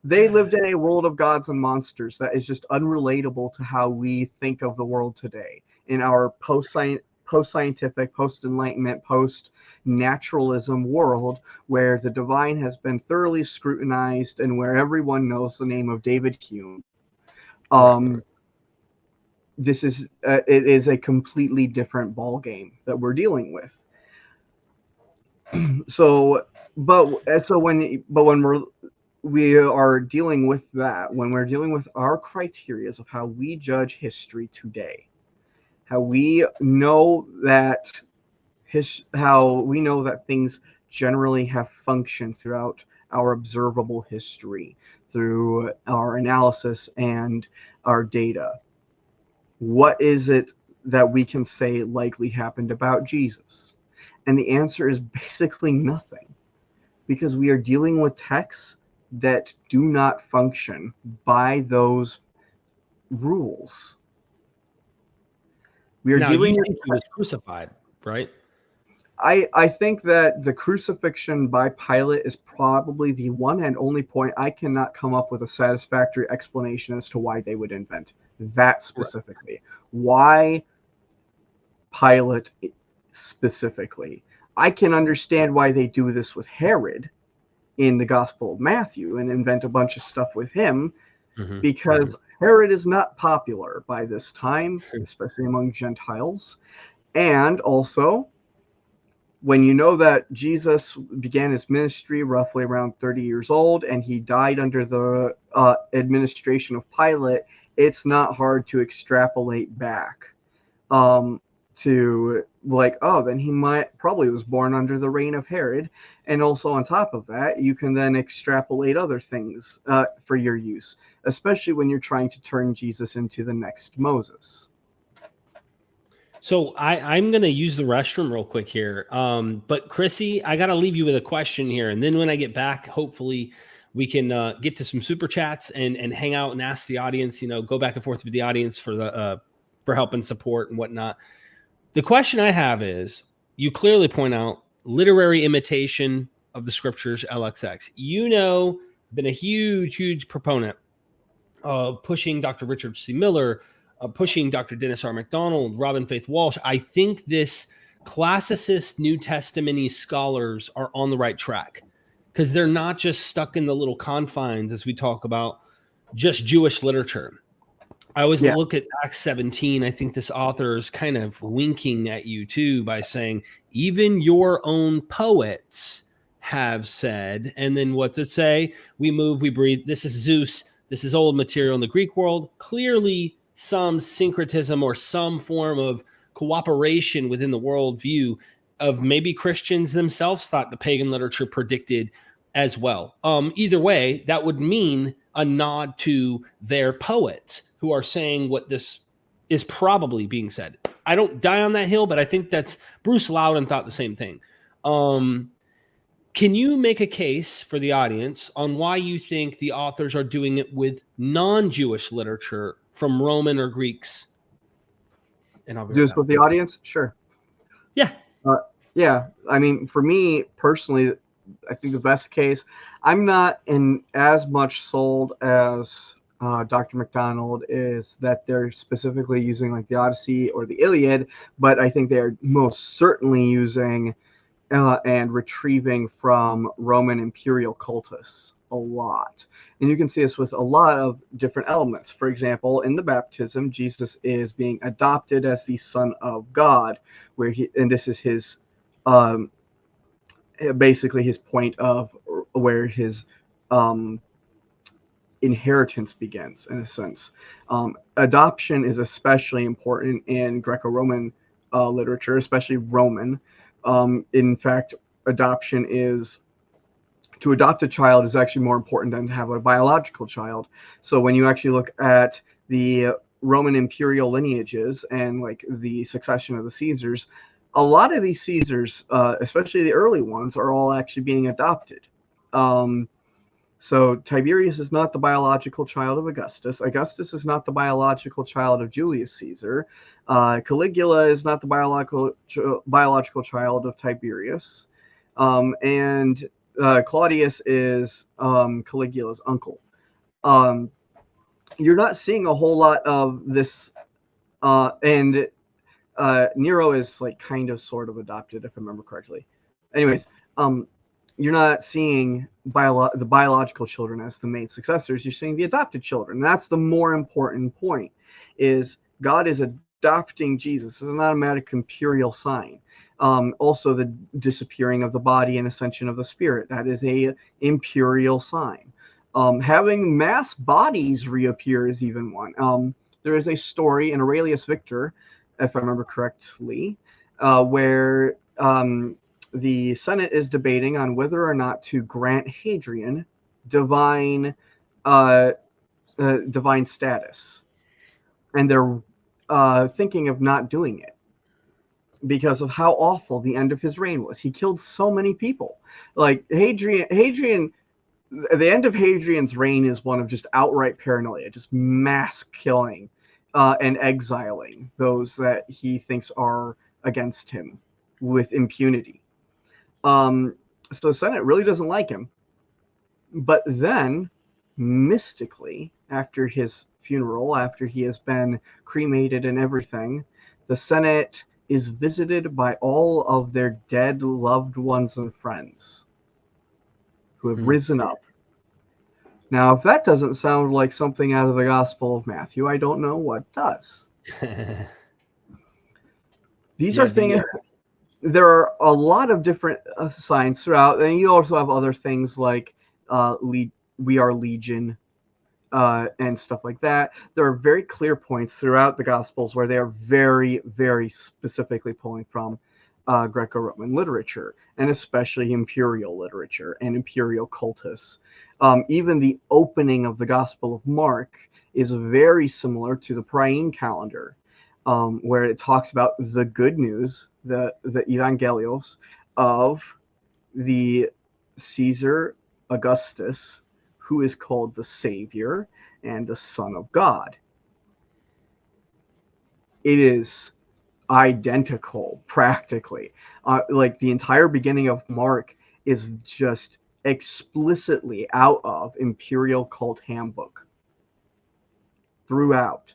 They lived in a world of gods and monsters that is just unrelatable to how we think of the world today. In our post-scientific, post-enlightenment, post-naturalism world, where the divine has been thoroughly scrutinized and where everyone knows the name of David Hume. This is it is a completely different ball game that we're dealing with. When we are dealing with that, when we're dealing with our criteria of how we judge history today, how we know that things generally have functioned throughout our observable history, through our analysis and our data. What is it that we can say likely happened about Jesus? And the answer is basically nothing, because we are dealing with texts that do not function by those rules. We are dealing with he was crucified, right? I think that the crucifixion by Pilate is probably the one and only point I cannot come up with a satisfactory explanation as to why they would invent that specifically. Right. Why Pilate specifically? I can understand why they do this with Herod in the Gospel of Matthew and invent a bunch of stuff with him, because Herod is not popular by this time, especially among Gentiles. And also, when you know that Jesus began his ministry roughly around 30 years old and he died under the administration of Pilate, it's not hard to extrapolate back to like, oh, then he probably was born under the reign of Herod. And also on top of that, you can then extrapolate other things for your use, especially when you're trying to turn Jesus into the next Moses. So I'm going to use the restroom real quick here. But Chrissy, I got to leave you with a question here. And then when I get back, hopefully we can get to some super chats and hang out and ask the audience, go back and forth with the audience for help and support and whatnot. The question I have is, you clearly point out literary imitation of the scriptures, LXX. Been a huge proponent of pushing Dr. Richard C. Miller, pushing Dr. Dennis R. MacDonald, Robin Faith Walsh. I think this classicist New Testament-y scholars are on the right track, because they're not just stuck in the little confines as we talk about just Jewish literature. I always look at Acts 17. I think this author is kind of winking at you too by saying, even your own poets have said, and then what's it say? We move, we breathe. This is Zeus. This is old material in the Greek world. Clearly some syncretism or some form of cooperation within the worldview of maybe Christians themselves thought the pagan literature predicted as well. Either way, that would mean a nod to their poets who are saying what this is probably being said. I don't die on that hill, but I think that's Bruce Loudon thought the same thing. Can you make a case for the audience on why you think the authors are doing it with non-Jewish literature from Roman or Greeks? And I'll be do this with the audience? Sure. Yeah. Yeah. I mean, for me personally, I think the best case. I'm not in as much sold as Dr. McDonald is that they're specifically using like the Odyssey or the Iliad, but I think they're most certainly using and retrieving from Roman imperial cultus a lot. And you can see this with a lot of different elements. For example, in the baptism, Jesus is being adopted as the Son of God, and this is his basically his point of where his inheritance begins, in a sense. Adoption is especially important in Greco-Roman literature, especially Roman. In fact, adoption is to adopt a child is actually more important than to have a biological child. So when you actually look at the Roman imperial lineages and like the succession of the Caesars, a lot of these Caesars, especially the early ones, are all actually being adopted. So Tiberius is not the biological child of Augustus. Augustus is not the biological child of Julius Caesar. Caligula is not the biological child of Tiberius. And Claudius is Caligula's uncle. You're not seeing a whole lot of this, and Nero is like kind of sort of adopted, if I remember correctly. Anyways, you're not seeing the biological children as the main successors. You're seeing the adopted children. And that's the more important point, is God is adopting Jesus. It's an automatic imperial sign. Also, the disappearing of the body and ascension of the spirit. That is a imperial sign. Having mass bodies reappear is even one. There is a story in Aurelius Victor, if I remember correctly, where the Senate is debating on whether or not to grant Hadrian divine status, and they're thinking of not doing it because of how awful the end of his reign was. He killed so many people. Like Hadrian, the end of Hadrian's reign is one of just outright paranoia, just mass killing and exiling those that he thinks are against him with impunity. So the Senate really doesn't like him. But then, mystically, after his funeral, after he has been cremated and everything, the Senate is visited by all of their dead loved ones and friends who have risen up. Now, if that doesn't sound like something out of the Gospel of Matthew, I don't know what does. These are things... There are a lot of different signs throughout, and you also have other things like we are legion and stuff like that. There are very clear points throughout the Gospels where they are very, very specifically pulling from Greco-Roman literature, and especially imperial literature and imperial cultus. Even the opening of the Gospel of Mark is very similar to the Priene calendar, where it talks about the good news, the Evangelios of the Caesar Augustus, who is called the Savior and the Son of God. It is identical, practically. Like the entire beginning of Mark is just explicitly out of Imperial Cult Handbook throughout.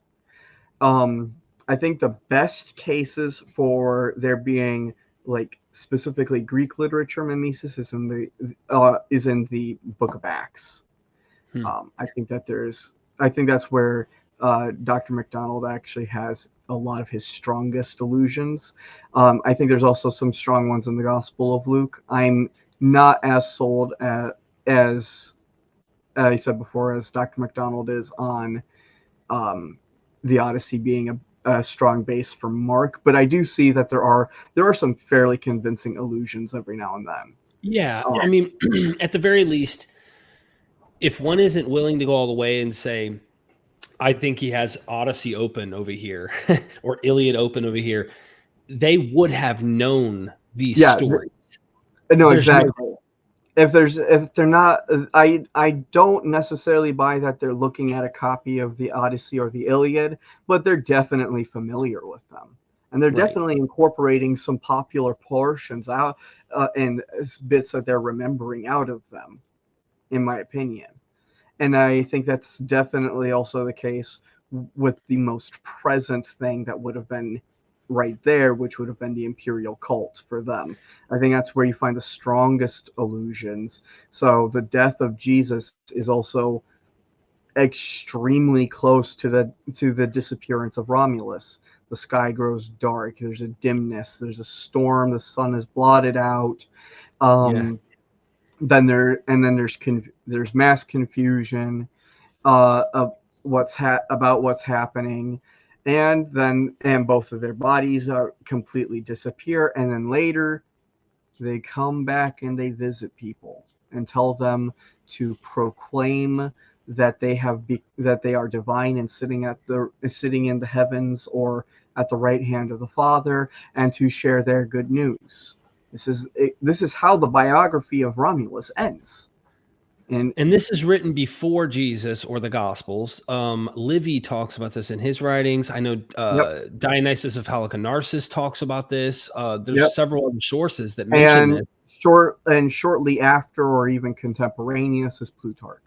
I think the best cases for there being like specifically Greek literature mimesis is in the Book of Acts. I think that's where Dr. McDonald actually has a lot of his strongest allusions. I think there's also some strong ones in the Gospel of Luke. I'm not as sold as I said before, as Dr. McDonald is on the Odyssey being a strong base for Mark, but I do see that there are some fairly convincing allusions every now and then. Yeah, I mean, at the very least, if one isn't willing to go all the way and say, I think he has Odyssey open over here or Iliad open over here, they would have known these stories. No, exactly. If they're not, I don't necessarily buy that they're looking at a copy of the Odyssey or the Iliad, but they're definitely familiar with them. and they're Right. definitely incorporating some popular portions out and bits that they're remembering out of them, in my opinion. And I think that's definitely also the case with the most present thing that would have been right there, which would have been the imperial cult for them. I think that's where you find the strongest allusions. So the death of Jesus is also extremely close to the disappearance of Romulus. The sky grows dark. There's a dimness. There's a storm. The sun is blotted out. Yeah. Then there's mass confusion of about what's happening, and both of their bodies are completely disappear, and then later they come back and they visit people and tell them to proclaim that that they are divine and sitting in the heavens or at the right hand of the Father, and to share their good news. This is how the biography of Romulus ends. And this is written before Jesus or the Gospels. Livy talks about this in his writings. I know yep, Dionysius of Halicarnassus talks about this. yep. There's several other sources that mention this. Shortly after, or even contemporaneous, is Plutarch.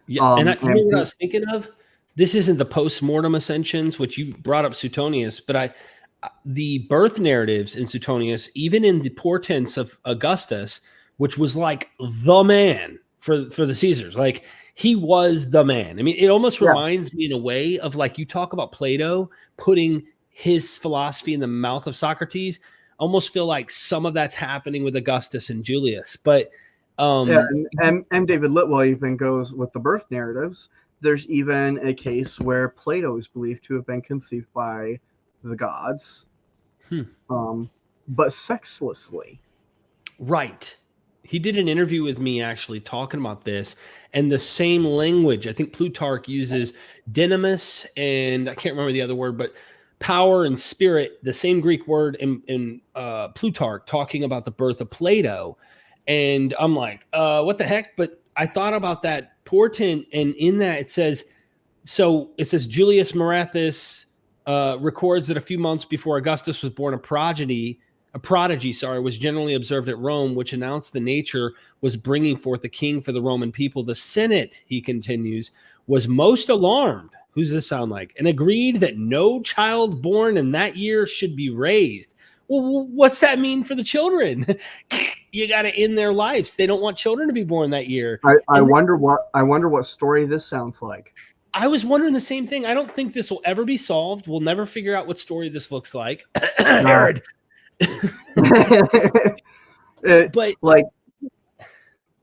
Yeah, and you know what I was thinking of? This isn't the post-mortem ascensions, which you brought up Suetonius, but the birth narratives in Suetonius, even in the portents of Augustus, which was like the man for the Caesars, like he was the man. I mean, it almost reminds me in a way of, like, you talk about Plato putting his philosophy in the mouth of Socrates. Almost feel like some of that's happening with Augustus and Julius, but and David Litwell even goes with the birth narratives. There's even a case where Plato is believed to have been conceived by the gods, but sexlessly. Right. He did an interview with me actually talking about this, and the same language. I think Plutarch uses dynamis, and I can't remember the other word, but power and spirit, the same Greek word in Plutarch, talking about the birth of Plato. And I'm like, what the heck? But I thought about that portent, and in that it says Julius Marathus records that a few months before Augustus was born, a prodigy, was generally observed at Rome, which announced the nature was bringing forth a king for the Roman people. The Senate, he continues, was most alarmed. Who's this sound like? And agreed that no child born in that year should be raised. Well, what's that mean for the children? You got to end their lives. They don't want children to be born that year. I wonder what story this sounds like. I was wondering the same thing. I don't think this will ever be solved. We'll never figure out what story this looks like. Herod. But like,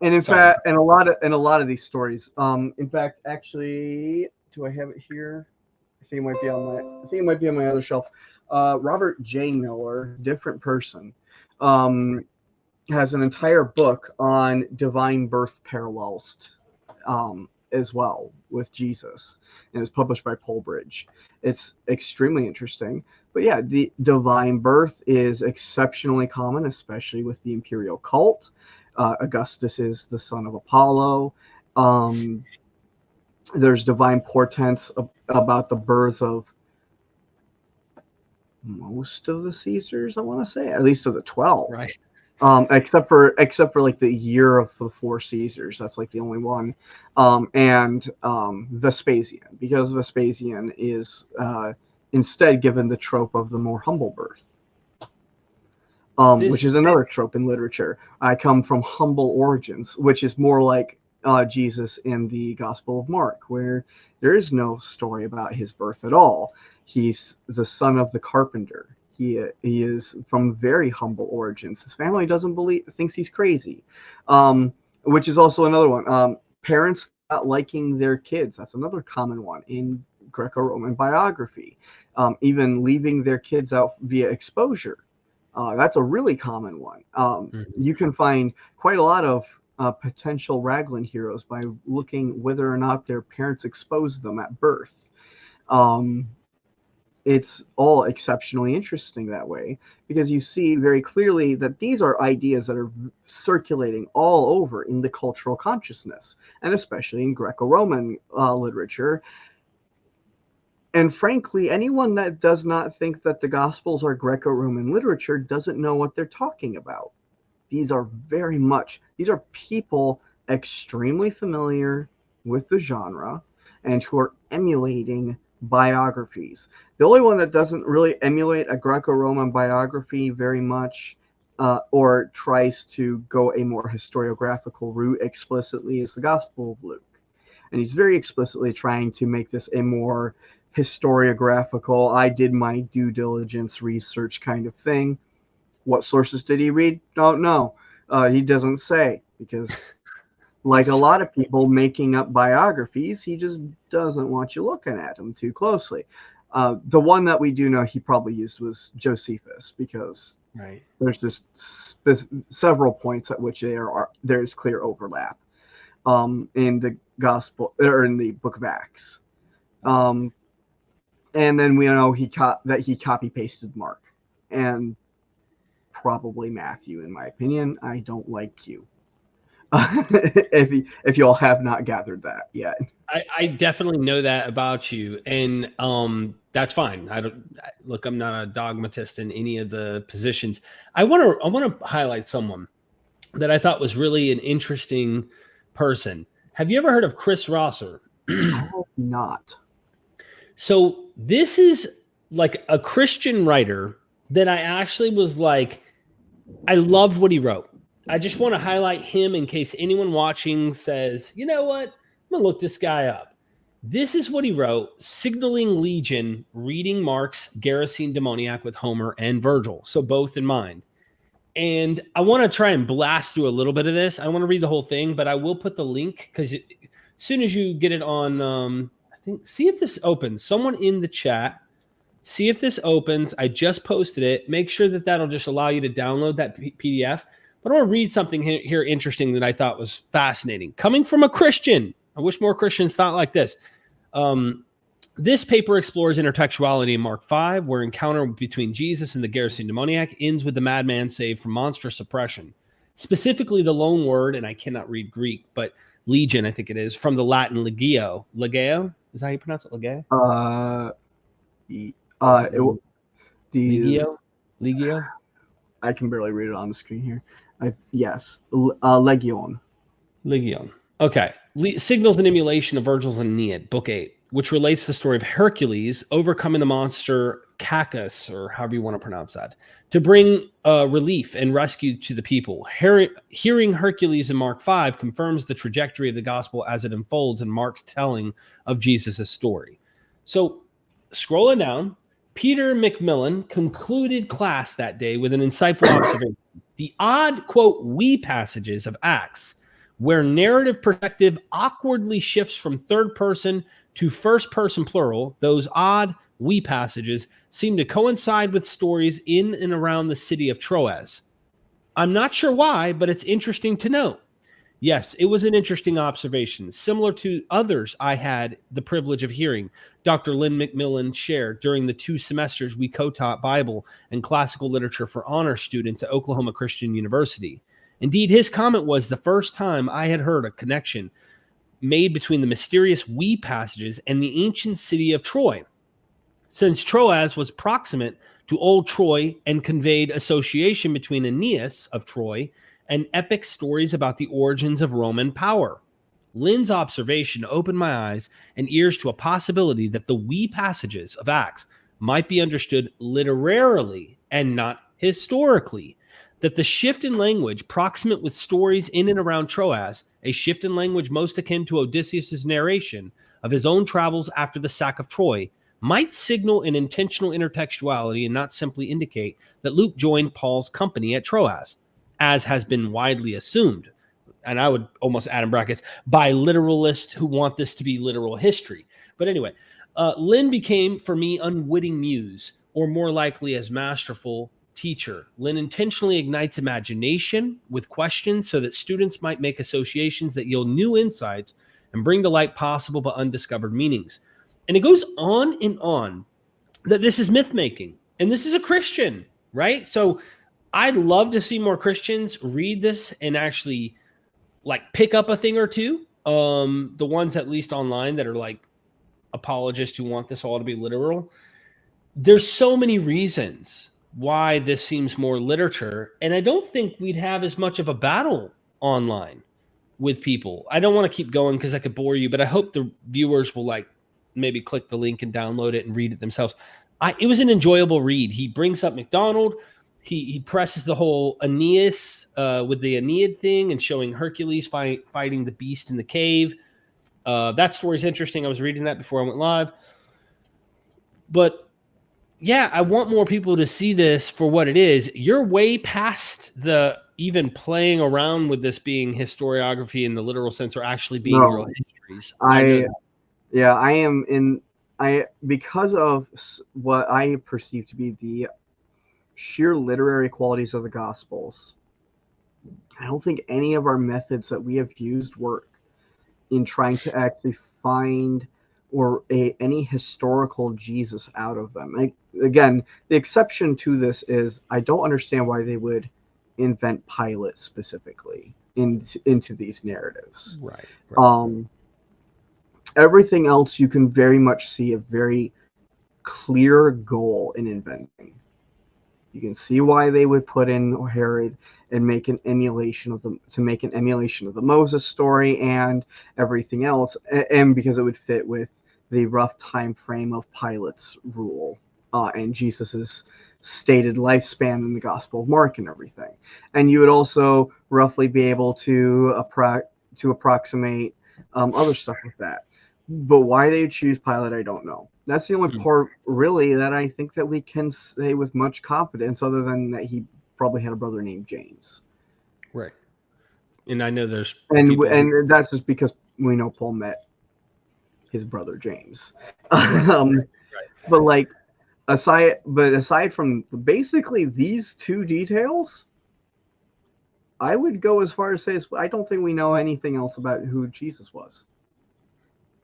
and in fact, and a lot of these stories. In fact, actually, do I have it here? I think it might be on my other shelf. Robert J. Miller, different person, has an entire book on divine birth parallels, as well, with Jesus, and it's published by Polbridge. It's extremely interesting. But yeah, the divine birth is exceptionally common, especially with the imperial cult. Augustus is the son of Apollo. There's divine portents about the birth of most of the Caesars, I want to say, at least of the 12. Right. Except for like the year of the 4 Caesars. That's like the only one. And Vespasian, because Vespasian is instead given the trope of the more humble birth, which is another trope in literature. I come from humble origins, which is more like Jesus in the Gospel of Mark, where there is no story about his birth at all. He's the son of the carpenter. He is from very humble origins. His family thinks he's crazy, which is also another one. Parents not liking their kids. That's another common one in Greco-Roman biography. Even leaving their kids out via exposure. That's a really common one. You can find quite a lot of potential Raglan heroes by looking whether or not their parents exposed them at birth. It's all exceptionally interesting that way, because you see very clearly that these are ideas that are circulating all over in the cultural consciousness, and especially in Greco-Roman literature. And frankly, anyone that does not think that the Gospels are Greco-Roman literature doesn't know what they're talking about. These are people extremely familiar with the genre and who are emulating biographies. The only one that doesn't really emulate a Greco-Roman biography very much, or tries to go a more historiographical route explicitly, is the Gospel of Luke. And he's very explicitly trying to make this a more historiographical, I did my due diligence research kind of thing. What sources did he read? Don't know. He doesn't say, because like a lot of people making up biographies, he just doesn't want you looking at them too closely. The one that we do know he probably used was Josephus, because there's just several points at which there's clear overlap in the gospel, or in the book of Acts. And then we know that he copy pasted Mark and probably Matthew, in my opinion. I don't like you. If y'all have not gathered that yet. I definitely know that about you, and that's fine. I'm not a dogmatist in any of the positions. I want to highlight someone that I thought was really an interesting person. Have you ever heard of Chris Rosser? I hope not. So this is like a Christian writer that I actually was like, I loved what he wrote. I just want to highlight him in case anyone watching says, you know what, I'm going to look this guy up. This is what he wrote: signaling Legion, reading Mark's Gerasene demoniac with Homer and Virgil. So both in mind. And I want to try and blast through a little bit of this. I want to read the whole thing, but I will put the link, because as soon as you get it on, see if this opens. Someone in the chat, see if this opens. I just posted it. Make sure that that'll just allow you to download that PDF. But I want to read something here interesting that I thought was fascinating. Coming from a Christian. I wish more Christians thought like this. This paper explores intertextuality in Mark 5, where encounter between Jesus and the Gerasene demoniac ends with the madman saved from monstrous oppression. Specifically, the loan word, and I cannot read Greek, but legion, I think it is, from the Latin legio. Legio? Is that how you pronounce it? Legio? Legio? I can barely read it on the screen here. Legion. Legion. Okay. Signals an emulation of Virgil's Aeneid, Book 8, which relates the story of Hercules overcoming the monster Cacus, or however you want to pronounce that, to bring relief and rescue to the people. Hearing Hercules in Mark 5 confirms the trajectory of the gospel as it unfolds in Mark's telling of Jesus' story. So, scrolling down, Peter McMillan concluded class that day with an insightful observation. The odd, quote, we passages of Acts, where narrative perspective awkwardly shifts from third person to first person plural, those odd we passages seem to coincide with stories in and around the city of Troas. I'm not sure why, but it's interesting to note. Yes, it was an interesting observation, similar to others I had the privilege of hearing Dr. Lynn McMillan share during the 2 semesters we co-taught Bible and classical literature for honor students at Oklahoma Christian University. Indeed, his comment was the first time I had heard a connection made between the mysterious we passages and the ancient city of Troy, since Troas was proximate to old Troy and conveyed association between Aeneas of Troy and epic stories about the origins of Roman power. Lynn's observation opened my eyes and ears to a possibility that the we passages of Acts might be understood literarily and not historically, that the shift in language proximate with stories in and around Troas, a shift in language most akin to Odysseus' narration of his own travels after the sack of Troy, might signal an intentional intertextuality and not simply indicate that Luke joined Paul's company at Troas, as has been widely assumed, and I would almost add in brackets, by literalists who want this to be literal history. But anyway, Lynn became, for me, unwitting muse, or more likely as masterful teacher. Lynn intentionally ignites imagination with questions so that students might make associations that yield new insights and bring to light possible but undiscovered meanings. And it goes on and on that this is myth making, and this is a Christian, right? So I'd love to see more Christians read this and actually like pick up a thing or two. The ones at least online that are like apologists who want this all to be literal. There's so many reasons why this seems more literature, and I don't think we'd have as much of a battle online with people. I don't want to keep going because I could bore you, but I hope the viewers will like maybe click the link and download it and read it themselves. It was an enjoyable read. He brings up McDonald. He presses the whole Aeneas with the Aeneid thing and showing Hercules fighting the beast in the cave. That story's interesting. I was reading that before I went live. But yeah, I want more people to see this for what it is. You're way past the even playing around with this being historiography in the literal sense or actually being real histories. I am because of what I perceive to be the sheer literary qualities of the Gospels. I don't think any of our methods that we have used work in trying to actually find any historical Jesus out of them. Again, the exception to this is I don't understand why they would invent Pilate specifically into these narratives. Right. Everything else you can very much see a very clear goal in inventing. You can see why they would put in Herod and make an emulation of the Moses story and everything else, and because it would fit with the rough time frame of Pilate's rule and Jesus's stated lifespan in the Gospel of Mark and everything. And you would also roughly be able to approximate other stuff with that. But why they choose Pilate, I don't know. That's the only part, really, that I think that we can say with much confidence, other than that he probably had a brother named James. Right. And I know there's and that's just because we know Paul met his brother James. Right. But like aside from basically these two details, I would go as far as say I don't think we know anything else about who Jesus was.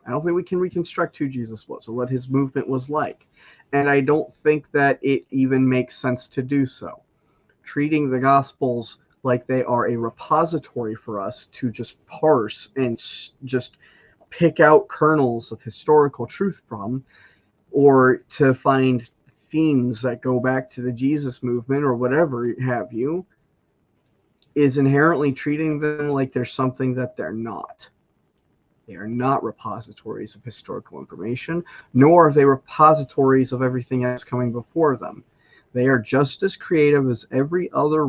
I don't think we can reconstruct who Jesus was or what his movement was like. And I don't think that it even makes sense to do so. Treating the Gospels like they are a repository for us to just parse and just pick out kernels of historical truth from, or to find themes that go back to the Jesus movement or whatever have you, is inherently treating them like they're something that they're not. They are not repositories of historical information, nor are they repositories of everything else coming before them. They are just as creative as every other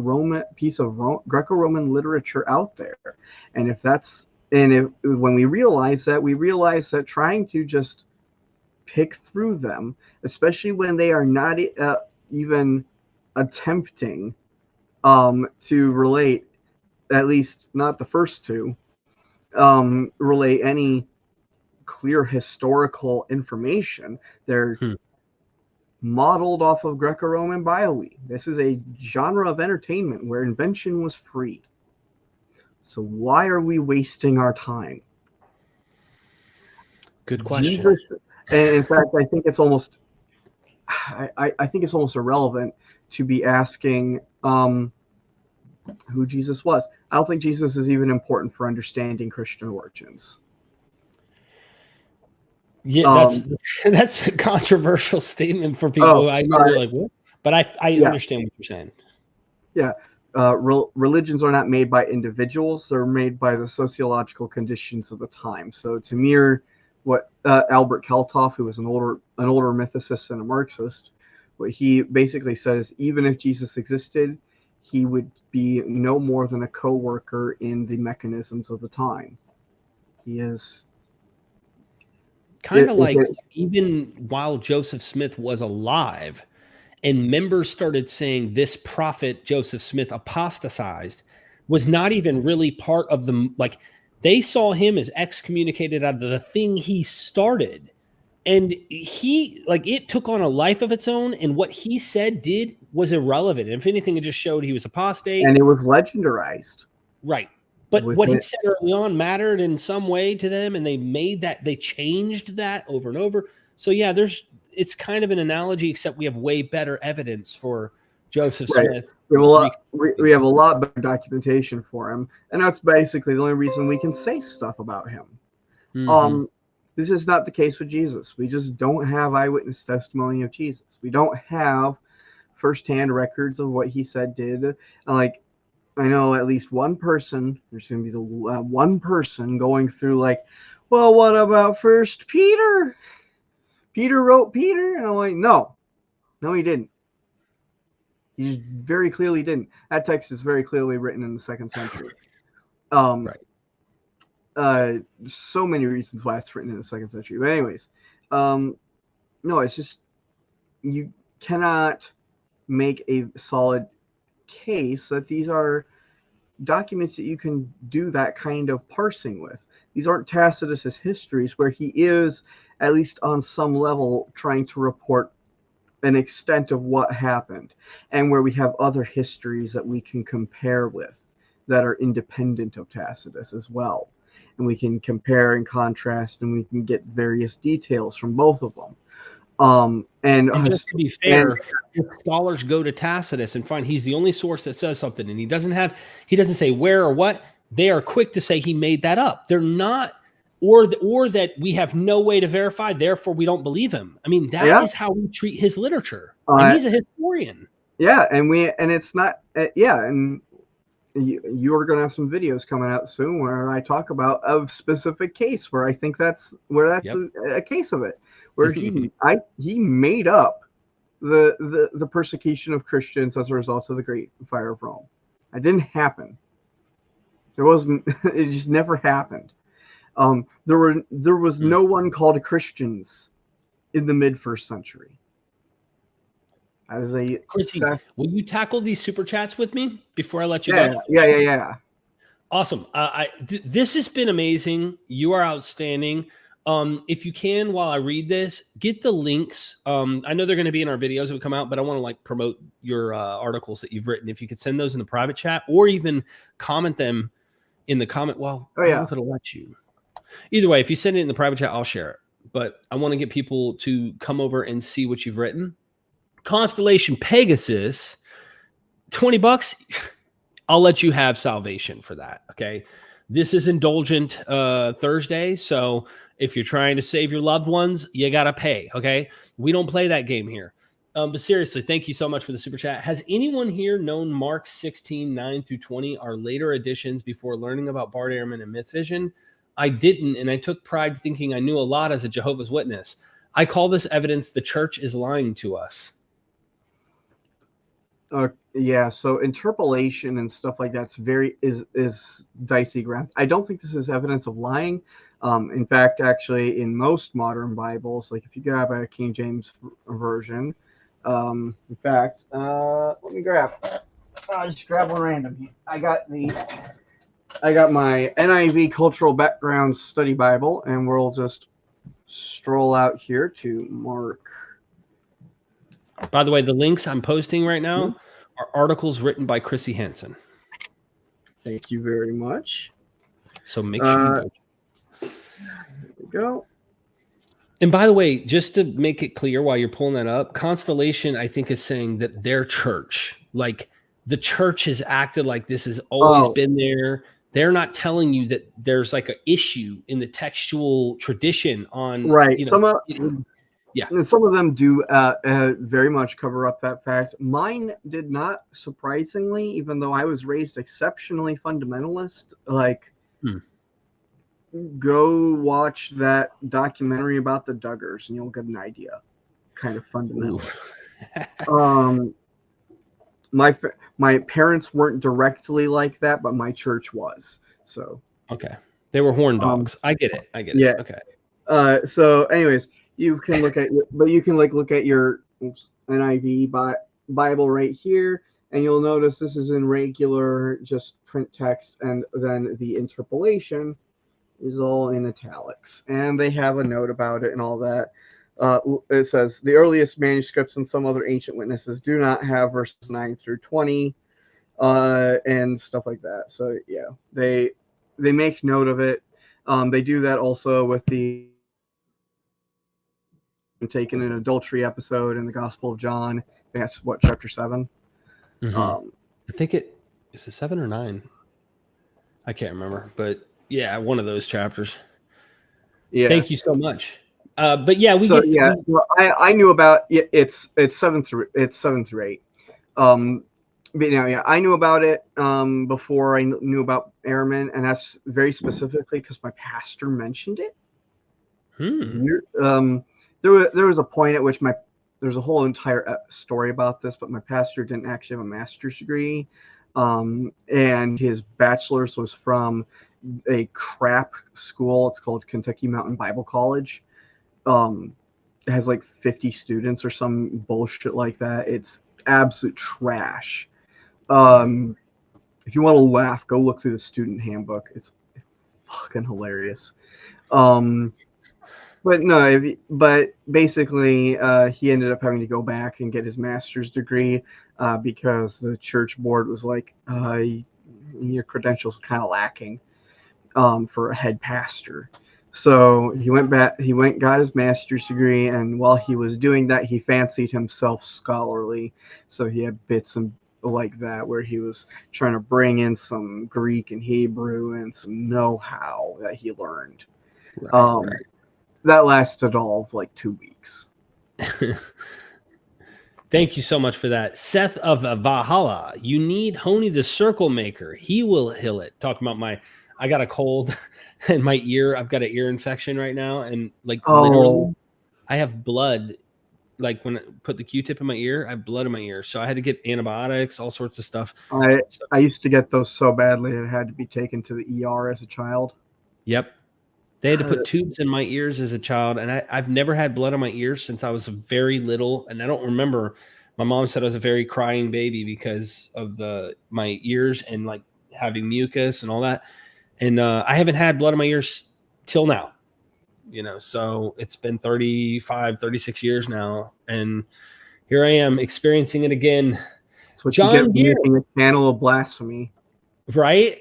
piece of Greco-Roman literature out there. And when we realize that trying to just pick through them, especially when they are not even attempting to relate, at least not the first two, relay any clear historical information. They're modeled off of Greco-Roman bioe. This is a genre of entertainment where invention was free. So why are we wasting our time? Good question. Jesus, and in fact, I think it's almost irrelevant to be asking who Jesus was. I don't think Jesus is even important for understanding Christian origins. Yeah, that's a controversial statement for people who I know are like, what? But I understand what you're saying. Yeah. Religions are not made by individuals. They're made by the sociological conditions of the time. So to mirror what Albert Keltoff, who was an older mythicist and a Marxist, what he basically said is, even if Jesus existed, he would be no more than a co-worker in the mechanisms of the time. He is kind of like even while Joseph Smith was alive and members started saying this prophet Joseph Smith apostatized, was not even really part of the, like, they saw him as excommunicated out of the thing he started. And he, like, it took on a life of its own, and what he said was irrelevant. If anything, it just showed he was apostate. And it was legendarized. Right. But what he said early on mattered in some way to them, and they changed that over and over. So yeah, it's kind of an analogy, except we have way better evidence for Joseph Smith. We have a lot better documentation for him, and that's basically the only reason we can say stuff about him. Mm-hmm. This is not the case with Jesus. We just don't have eyewitness testimony of Jesus. We don't have firsthand records of what he said, did. Like, I know at least one person, there's going to be the one person going through like, well, what about First Peter? Peter wrote Peter? And I'm like, no, he didn't. He just very clearly didn't. That text is very clearly written in the 2nd century. Right. So many reasons why it's written in the 2nd century. But anyways, no, it's just, you cannot make a solid case that these are documents that you can do that kind of parsing with. These aren't Tacitus's histories where he is, at least on some level, trying to report an extent of what happened, and where we have other histories that we can compare with that are independent of Tacitus as well. And we can compare and contrast, and we can get various details from both of them. And just to be fair, if scholars go to Tacitus and find he's the only source that says something, and he doesn't say where or what, they are quick to say he made that up. They're not, or that we have no way to verify, therefore we don't believe him. I mean, that is how we treat his literature. And he's a historian. Yeah, and it's not, and you are going to have some videos coming out soon where I talk about a specific case where I think that's a case of it, where he made up the persecution of Christians as a result of the Great Fire of Rome. It didn't happen. There wasn't. It just never happened. There was no one called Christians in the mid-1st century. As a Chrissy, will you tackle these super chats with me before I let you go? Yeah. Awesome. This has been amazing. You are outstanding. If you can, while I read this, get the links. I know they're going to be in our videos that will come out, but I want to like promote your articles that you've written. If you could send those in the private chat or even comment them in the comment. Well, I don't know if it'll let you. Either way, if you send it in the private chat, I'll share it. But I want to get people to come over and see what you've written. Constellation Pegasus, $20. I'll let you have salvation for that. Okay. This is Indulgent Thursday. So if you're trying to save your loved ones, you got to pay. Okay. We don't play that game here. But seriously, thank you so much for the super chat. Has anyone here known Mark 16, 9 through 20, our later editions before learning about Bart Ehrman and MythVision? I didn't. And I took pride thinking I knew a lot as a Jehovah's Witness. I call this evidence the church is lying to us. Yeah, so interpolation and stuff like that's is dicey grounds. I don't think this is evidence of lying. In fact, actually, in most modern Bibles, like if you grab a King James version, in fact, let me grab. I'll just grab one random. I got my NIV Cultural Background Study Bible, and we'll just stroll out here to Mark. By the way, the links I'm posting right now are articles written by Chrissy Hansen. Thank you very much. So make sure you go. There we go. And by the way, just to make it clear while you're pulling that up, Constellation, I think, is saying that their church, like the church has acted like this has always been there. They're not telling you that there's like an issue in the textual tradition on right. Yeah. And some of them do very much cover up that fact. Mine did not, surprisingly, even though I was raised exceptionally fundamentalist. Like, go watch that documentary about the Duggars, and you'll get an idea. Kind of fundamentalist. My parents weren't directly like that, but my church was. So okay, they were horn dogs. I get it. Yeah. Okay. So, anyways. You can look at your NIV Bible right here, and you'll notice this is in regular just print text, and then the interpolation is all in italics, and they have a note about it and all that. It says the earliest manuscripts and some other ancient witnesses do not have verses 9 through 20, and stuff like that. So yeah, they make note of it. They do that also with the taken an adultery episode in the Gospel of John. That's what, chapter 7. I think it is 7 or 9. I can't remember, but yeah, one of those chapters. Yeah. Thank you so much. But yeah, So yeah, well, I knew about it. It's 7 through 8. But yeah, I knew about it before I knew about airmen, and that's very specifically because my pastor mentioned it. There was a point at which there's a whole entire story about this, but my pastor didn't actually have a master's degree, and his bachelor's was from a crap school. It's called Kentucky Mountain Bible College. It has like 50 students or some bullshit like that. It's absolute trash. If you want to laugh, go look through the student handbook. It's fucking hilarious. But no, but basically, he ended up having to go back and get his master's degree because the church board was like, your credentials are kind of lacking for a head pastor. So he went back, got his master's degree, and while he was doing that, he fancied himself scholarly. So he had bits and like that where he was trying to bring in some Greek and Hebrew and some know-how that he learned. Right. That lasted all of like 2 weeks. Thank you so much for that. Seth of Valhalla, you need Honey the Circle Maker. He will heal it. Talking about I got a cold in my ear. I've got an ear infection right now. And literally, I have blood. Like when I put the Q-tip in my ear, I have blood in my ear. So I had to get antibiotics, all sorts of stuff. I used to get those so badly it had to be taken to the ER as a child. Yep. They had to put tubes in my ears as a child, and I've never had blood in my ears since I was very little, and I don't remember. My mom said I was a very crying baby because of my ears and like having mucus and all that, and I haven't had blood in my ears till now, so it's been 35, 36 years now, and here I am experiencing it again. That's what you get for making a channel of blasphemy. Right?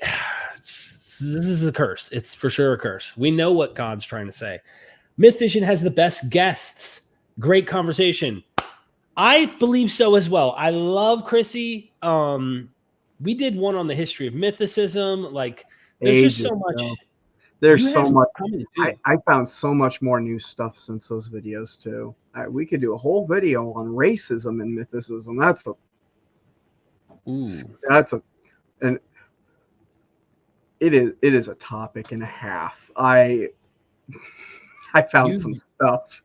This is a curse. It's for sure a curse. We know what God's trying to say. MythVision has the best guests. Great conversation. I believe so as well. I love Chrissy. We did one on the history of mythicism. Like, there's just so much. There's so much. I found so much more new stuff since those videos too. We could do a whole video on racism and mythicism. It is a topic and a half. I found some stuff.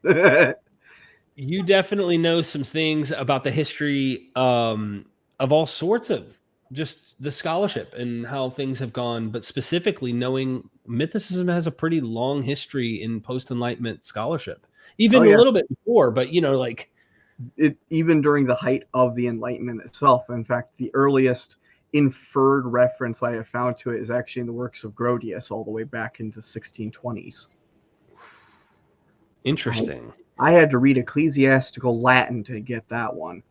You definitely know some things about the history of all sorts of just the scholarship and how things have gone, but specifically knowing mythicism has a pretty long history in post-Enlightenment scholarship, even a little bit before, but even during the height of the Enlightenment itself. In fact, the earliest inferred reference I have found to it is actually in the works of Grotius all the way back into the 1620s. Interesting. I had to read ecclesiastical Latin to get that one.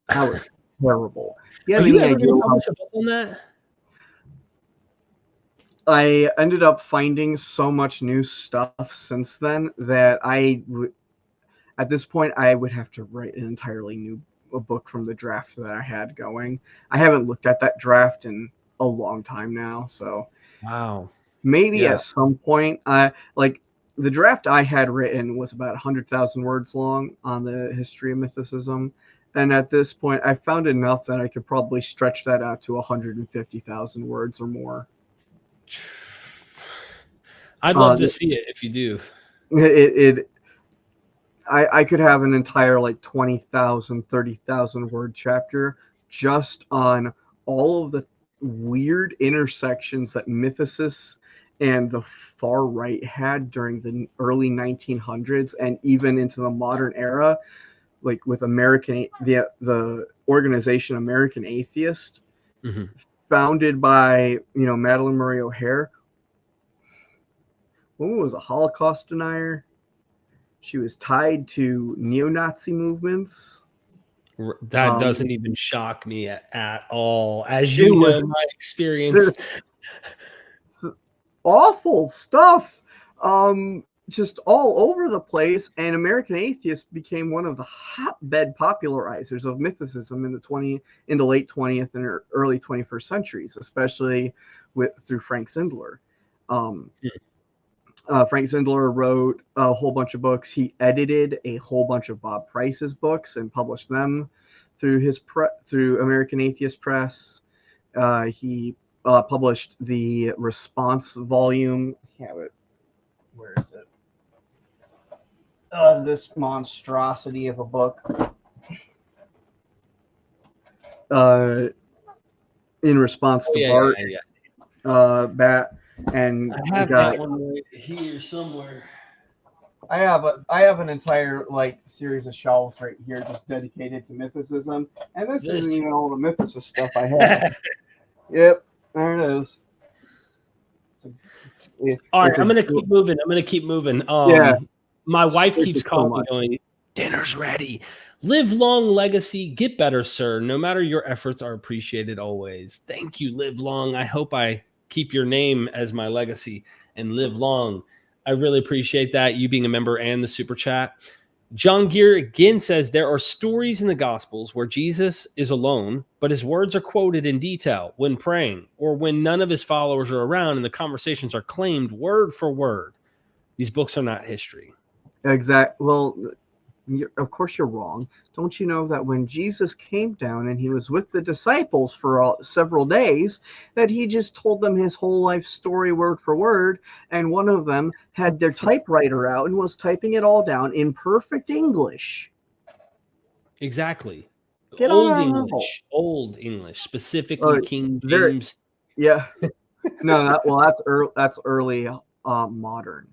That was terrible. Are you ever going to publish a book on that? I ended up finding so much new stuff since then that at this point, I would have to write an entirely new book from the draft that I had going. I haven't looked at that draft in a long time now, so wow. Maybe at some point, the draft I had written was about 100,000 words long on the history of mythicism. And at this point, I found enough that I could probably stretch that out to 150,000 words or more. I'd love to see it if you do. I could have an entire 20,000, 30,000 word chapter just on all of the weird intersections that mythicists and the far right had during the early 1900s and even into the modern era, with the organization American Atheist, founded by Madalyn Murray O'Hair. Woman was a Holocaust denier. She was tied to neo-Nazi movements. That doesn't even shock me at all, as you know my experience. Awful stuff, just all over the place. And American Atheist became one of the hotbed popularizers of mythicism in the late 20th and early 21st centuries, especially through Frank Zindler. Frank Zindler wrote a whole bunch of books. He edited a whole bunch of Bob Price's books and published them through through American Atheist Press. He published the Response volume. I have it. Where is it? This monstrosity of a book. In response to Bart, Bat, and I have that one right here somewhere. I have an entire series of shelves right here just dedicated to mythicism, and this isn't even all the mythicist stuff I have. Yep, there it is. All right, I'm gonna keep moving. Yeah. My wife keeps calling me going, dinner's ready. Live long, legacy. Get better, sir. No matter your efforts are appreciated always. Thank you, live long. I hope I keep your name as my legacy and live long. I really appreciate that, you being a member and the super chat. John Gear again says there are stories in the Gospels where Jesus is alone, but his words are quoted in detail when praying or when none of his followers are around and the conversations are claimed word for word. These books are not history. Exactly. Well, of course you're wrong. Don't you know that when Jesus came down and he was with the disciples for several days, that he just told them his whole life story word for word, and one of them had their typewriter out and was typing it all down in perfect English. Exactly. Old English, specifically King James. Yeah. No, that's early modern.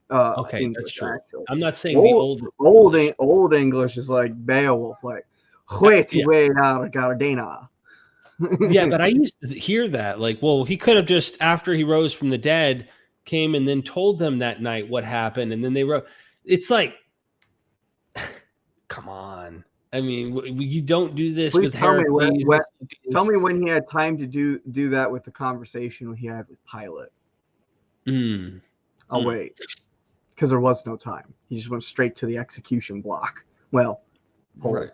Okay, English, that's true. Actually. I'm not saying old English is like Beowulf, like Gardena. Yeah, but I used to hear that. Like, well, he could have just, after he rose from the dead, came and then told them that night what happened, and then they wrote. It's like, come on. I mean, you don't do this with Heracles. Tell me when he had time to do that with the conversation he had with Pilate. I'll wait, because there was no time. He just went straight to the execution block. Well, right.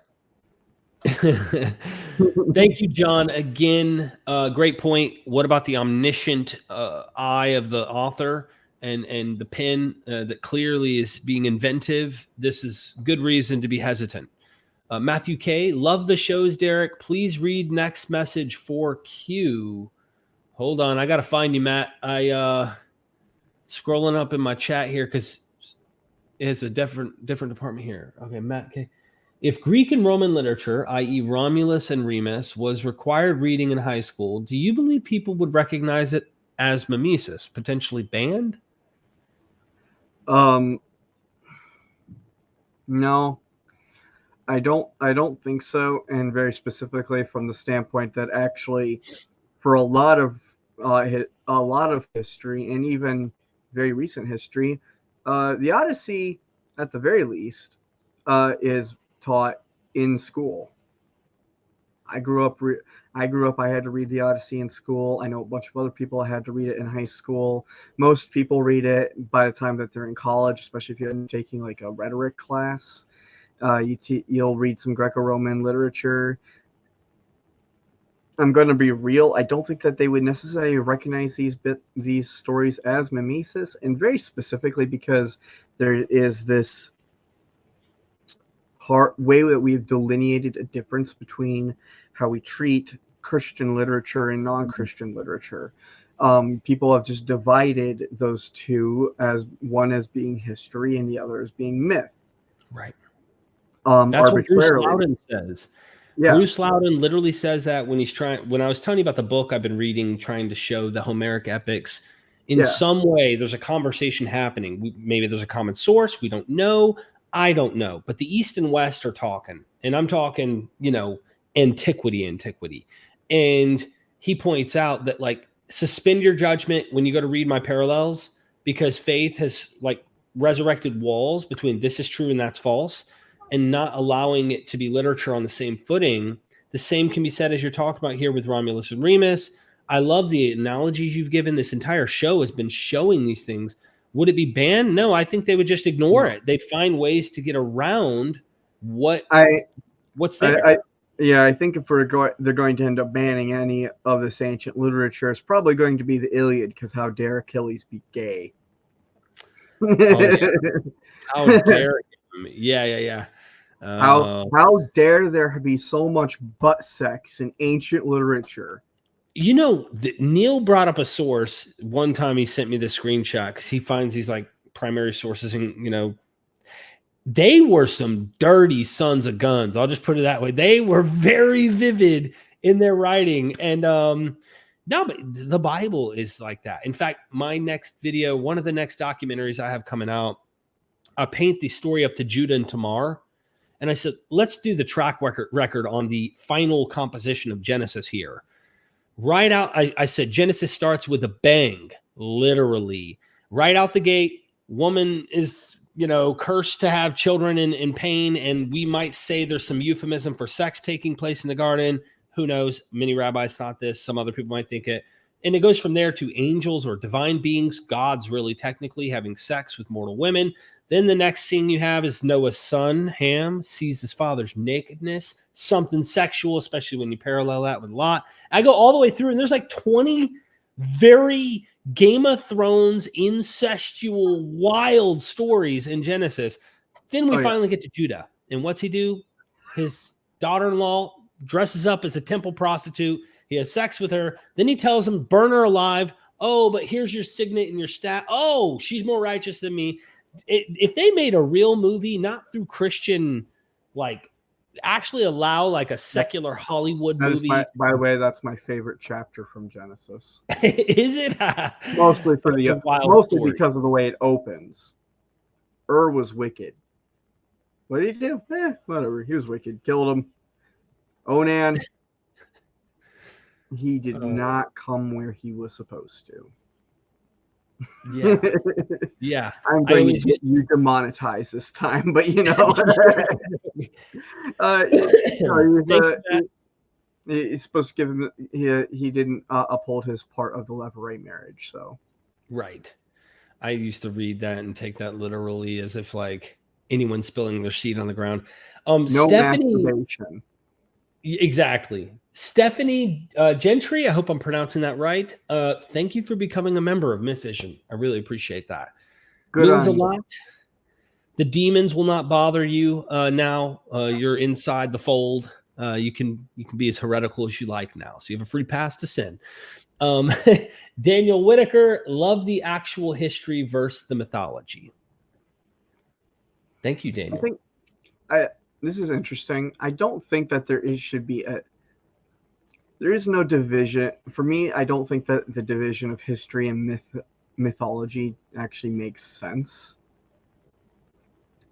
Thank you, John. Again, great point. What about the omniscient eye of the author and the pen that clearly is being inventive? This is good reason to be hesitant. Matthew K. Love the shows, Derek. Please read next message for Q. Hold on. I got to find you, Matt. Scrolling up in my chat here because it's a different department here. Okay, Matt K. If Greek and Roman literature, i.e. Romulus and Remus, was required reading in high school, do you believe people would recognize it as mimesis, potentially banned? No, I don't think so, and very specifically from the standpoint that actually, for a lot of history and even very recent history, the Odyssey, at the very least, is taught in school. I grew up. I had to read the Odyssey in school. I know a bunch of other people had to read it in high school. Most people read it by the time that they're in college, especially if you're taking like a rhetoric class. You'll read some Greco-Roman literature. I'm going to be real. I don't think that they would necessarily recognize these stories as mimesis, and very specifically because there is this way that we've delineated a difference between how we treat Christian literature and non-Christian literature. People have just divided those two, as one as being history and the other as being myth. Right. That's what Bruce Loudon says. Yeah. Bruce Loudon literally says that when I was telling you about the book I've been reading, trying to show the Homeric epics, in some way there's a conversation happening. Maybe there's a common source. We don't know. I don't know. But the East and West are talking. And I'm talking, antiquity. And he points out that, like, suspend your judgment when you go to read my parallels, because faith has, like, resurrected walls between this is true and that's false, and not allowing it to be literature on the same footing. The same can be said as you're talking about here with Romulus and Remus. I love the analogies you've given. This entire show has been showing these things. Would it be banned? No, I think they would just ignore it. They'd find ways to get around what's there. I think if they're going to end up banning any of this ancient literature, it's probably going to be the Iliad, because how dare Achilles be gay? Oh, yeah. How dare him? Yeah. How dare there be so much butt sex in ancient literature? You know, Neil brought up a source one time. He sent me the screenshot because he finds these like primary sources, and they were some dirty sons of guns. I'll just put it that way. They were very vivid in their writing, and no, but the Bible is like that. In fact, my next video, one of the next documentaries I have coming out, I paint the story up to Judah and Tamar. And I said, let's do the track record on the final composition of Genesis here. Right out, I said, Genesis starts with a bang, literally. Right out the gate, woman is, cursed to have children in pain. And we might say there's some euphemism for sex taking place in the garden. Who knows? Many rabbis thought this. Some other people might think it. And it goes from there to angels or divine beings, gods really technically having sex with mortal women. Then the next scene you have is Noah's son, Ham, sees his father's nakedness, something sexual, especially when you parallel that with Lot. I go all the way through, and there's like 20 very Game of Thrones, incestual, wild stories in Genesis. Then we finally get to Judah. And what's he do? His daughter-in-law dresses up as a temple prostitute. He has sex with her. Then he tells him, burn her alive. Oh, but here's your signet and your staff. Oh, she's more righteous than me. If they made a real movie, not through Christian, like actually allow like a secular Hollywood movie. By the way, that's my favorite chapter from Genesis. Is it? Mostly because of the way it opens. Was wicked. What did he do? Whatever. He was wicked. Killed him. Onan. He did not come where he was supposed to. Yeah. I'm going to get you demonetized this time, but he's supposed to give him. He didn't uphold his part of the Levirate marriage, so. Right. I used to read that and take that literally as if like anyone spilling their seed on the ground. No Stephanie, masturbation. Exactly. Stephanie Gentry, I hope I'm pronouncing that right. Thank you for becoming a member of MythVision. I really appreciate that. Good Means a lot. The demons will not bother you now. You're inside the fold. You can be as heretical as you like now. So you have a free pass to sin. Daniel Whitaker, love the actual history versus the mythology. Thank you, Daniel. This is interesting. I don't think that there is no division. For me, I don't think that the division of history and mythology actually makes sense.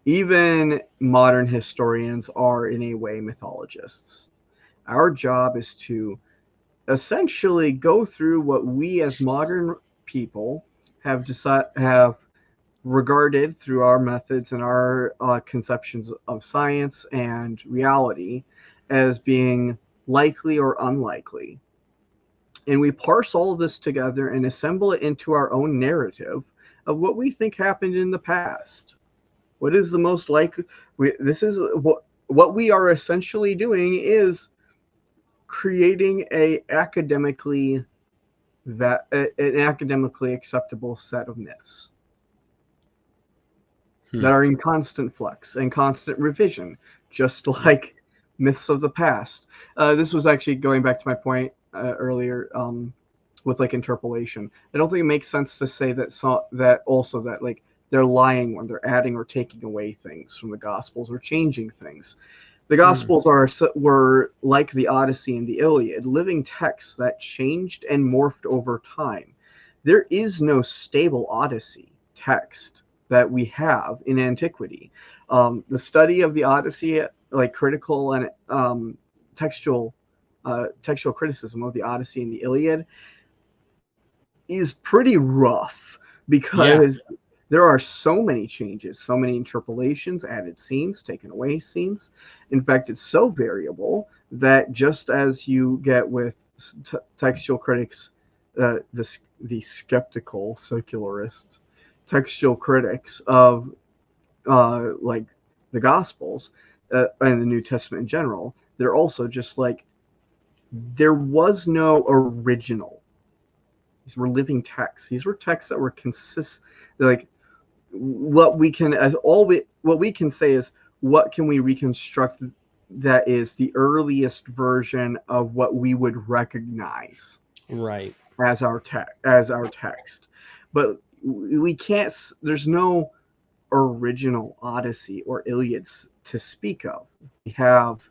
Even modern historians are in a way mythologists. Our job is to essentially go through what we as modern people have regarded through our methods and our conceptions of science and reality as being likely or unlikely. And we parse all of this together and assemble it into our own narrative of what we think happened in the past. What is the most likely? This is what we are essentially doing is creating an academically acceptable set of myths that are in constant flux and constant revision, just like myths of the past. This was actually going back to my point earlier with like interpolation. I don't think it makes sense to say that like they're lying when they're adding or taking away things from the Gospels or changing things. The Gospels were like the Odyssey and the Iliad, living texts that changed and morphed over time. There is no stable Odyssey text that we have in antiquity. The study of the Odyssey, like critical and textual criticism of the Odyssey and the Iliad, is pretty rough because there are so many changes, so many interpolations, added scenes, taken away scenes. In fact, it's so variable that just as you get with textual critics, the skeptical secularist textual critics of like the Gospels and the New Testament in general, they're also just like, there was no original. These were living texts. These were texts that were like what we can say is, what can we reconstruct that is the earliest version of what we would recognize Right. as our text. But we can't. There's no original Odyssey or Iliads to speak of. We have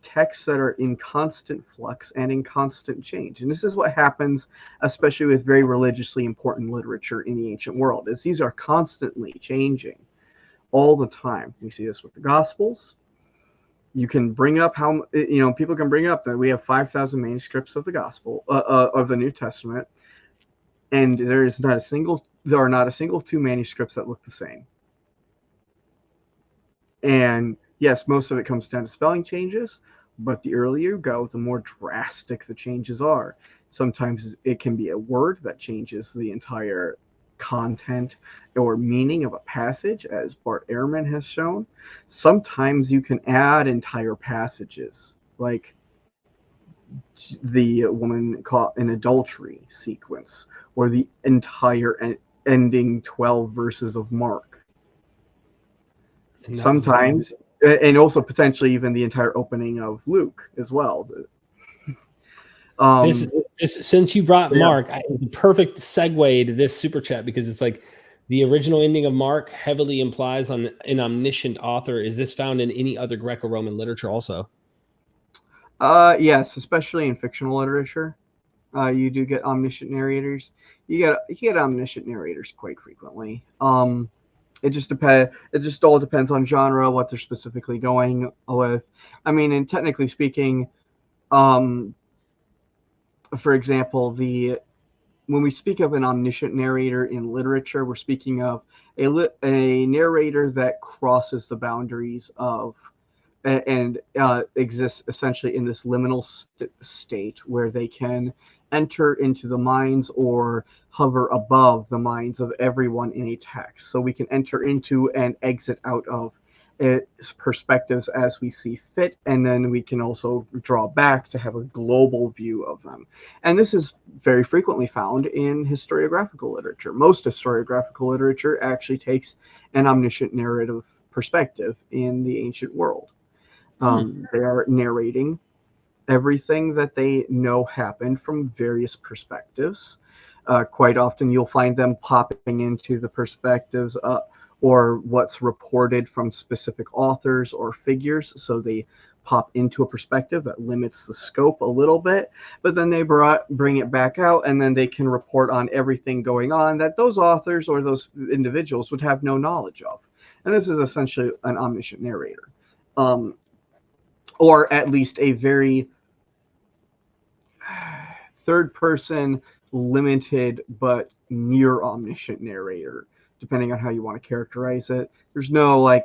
texts that are in constant flux and in constant change. And this is what happens, especially with very religiously important literature in the ancient world, is these are constantly changing all the time. We see this with the Gospels. You can bring up how, people can bring up that we have 5,000 manuscripts of the Gospel, of the New Testament, and there are not a single two manuscripts that look the same. And yes, most of it comes down to spelling changes, but the earlier you go, the more drastic the changes are. Sometimes it can be a word that changes the entire content or meaning of a passage, as Bart Ehrman has shown. Sometimes you can add entire passages, like the woman caught in adultery sequence, or the entire ending 12 verses of Mark. Sometimes, and also potentially even the entire opening of Luke as well. This since you brought Mark, the perfect segue to this super chat, because it's like the original ending of Mark heavily implies on an omniscient author. Is this found in any other Greco-Roman literature also? Yes, especially in fictional literature. You do get omniscient narrators. You get omniscient narrators quite frequently. It just depends. It just all depends on genre, what they're specifically going with. I mean, and technically speaking, for example, when we speak of an omniscient narrator in literature, we're speaking of a narrator that crosses the boundaries of and exists essentially in this liminal state where they can enter into the minds or hover above the minds of everyone in a text. So we can enter into and exit out of its perspectives as we see fit, and then we can also draw back to have a global view of them. And this is very frequently found in historiographical literature. Most historiographical literature actually takes an omniscient narrative perspective in the ancient world. They are narrating everything that they know happened from various perspectives. Quite often you'll find them popping into the perspectives or what's reported from specific authors or figures. So they pop into a perspective that limits the scope a little bit, but then they bring it back out, and then they can report on everything going on that those authors or those individuals would have no knowledge of. And this is essentially an omniscient narrator. Or at least a very third person, limited, but near omniscient narrator, depending on how you want to characterize it. There's no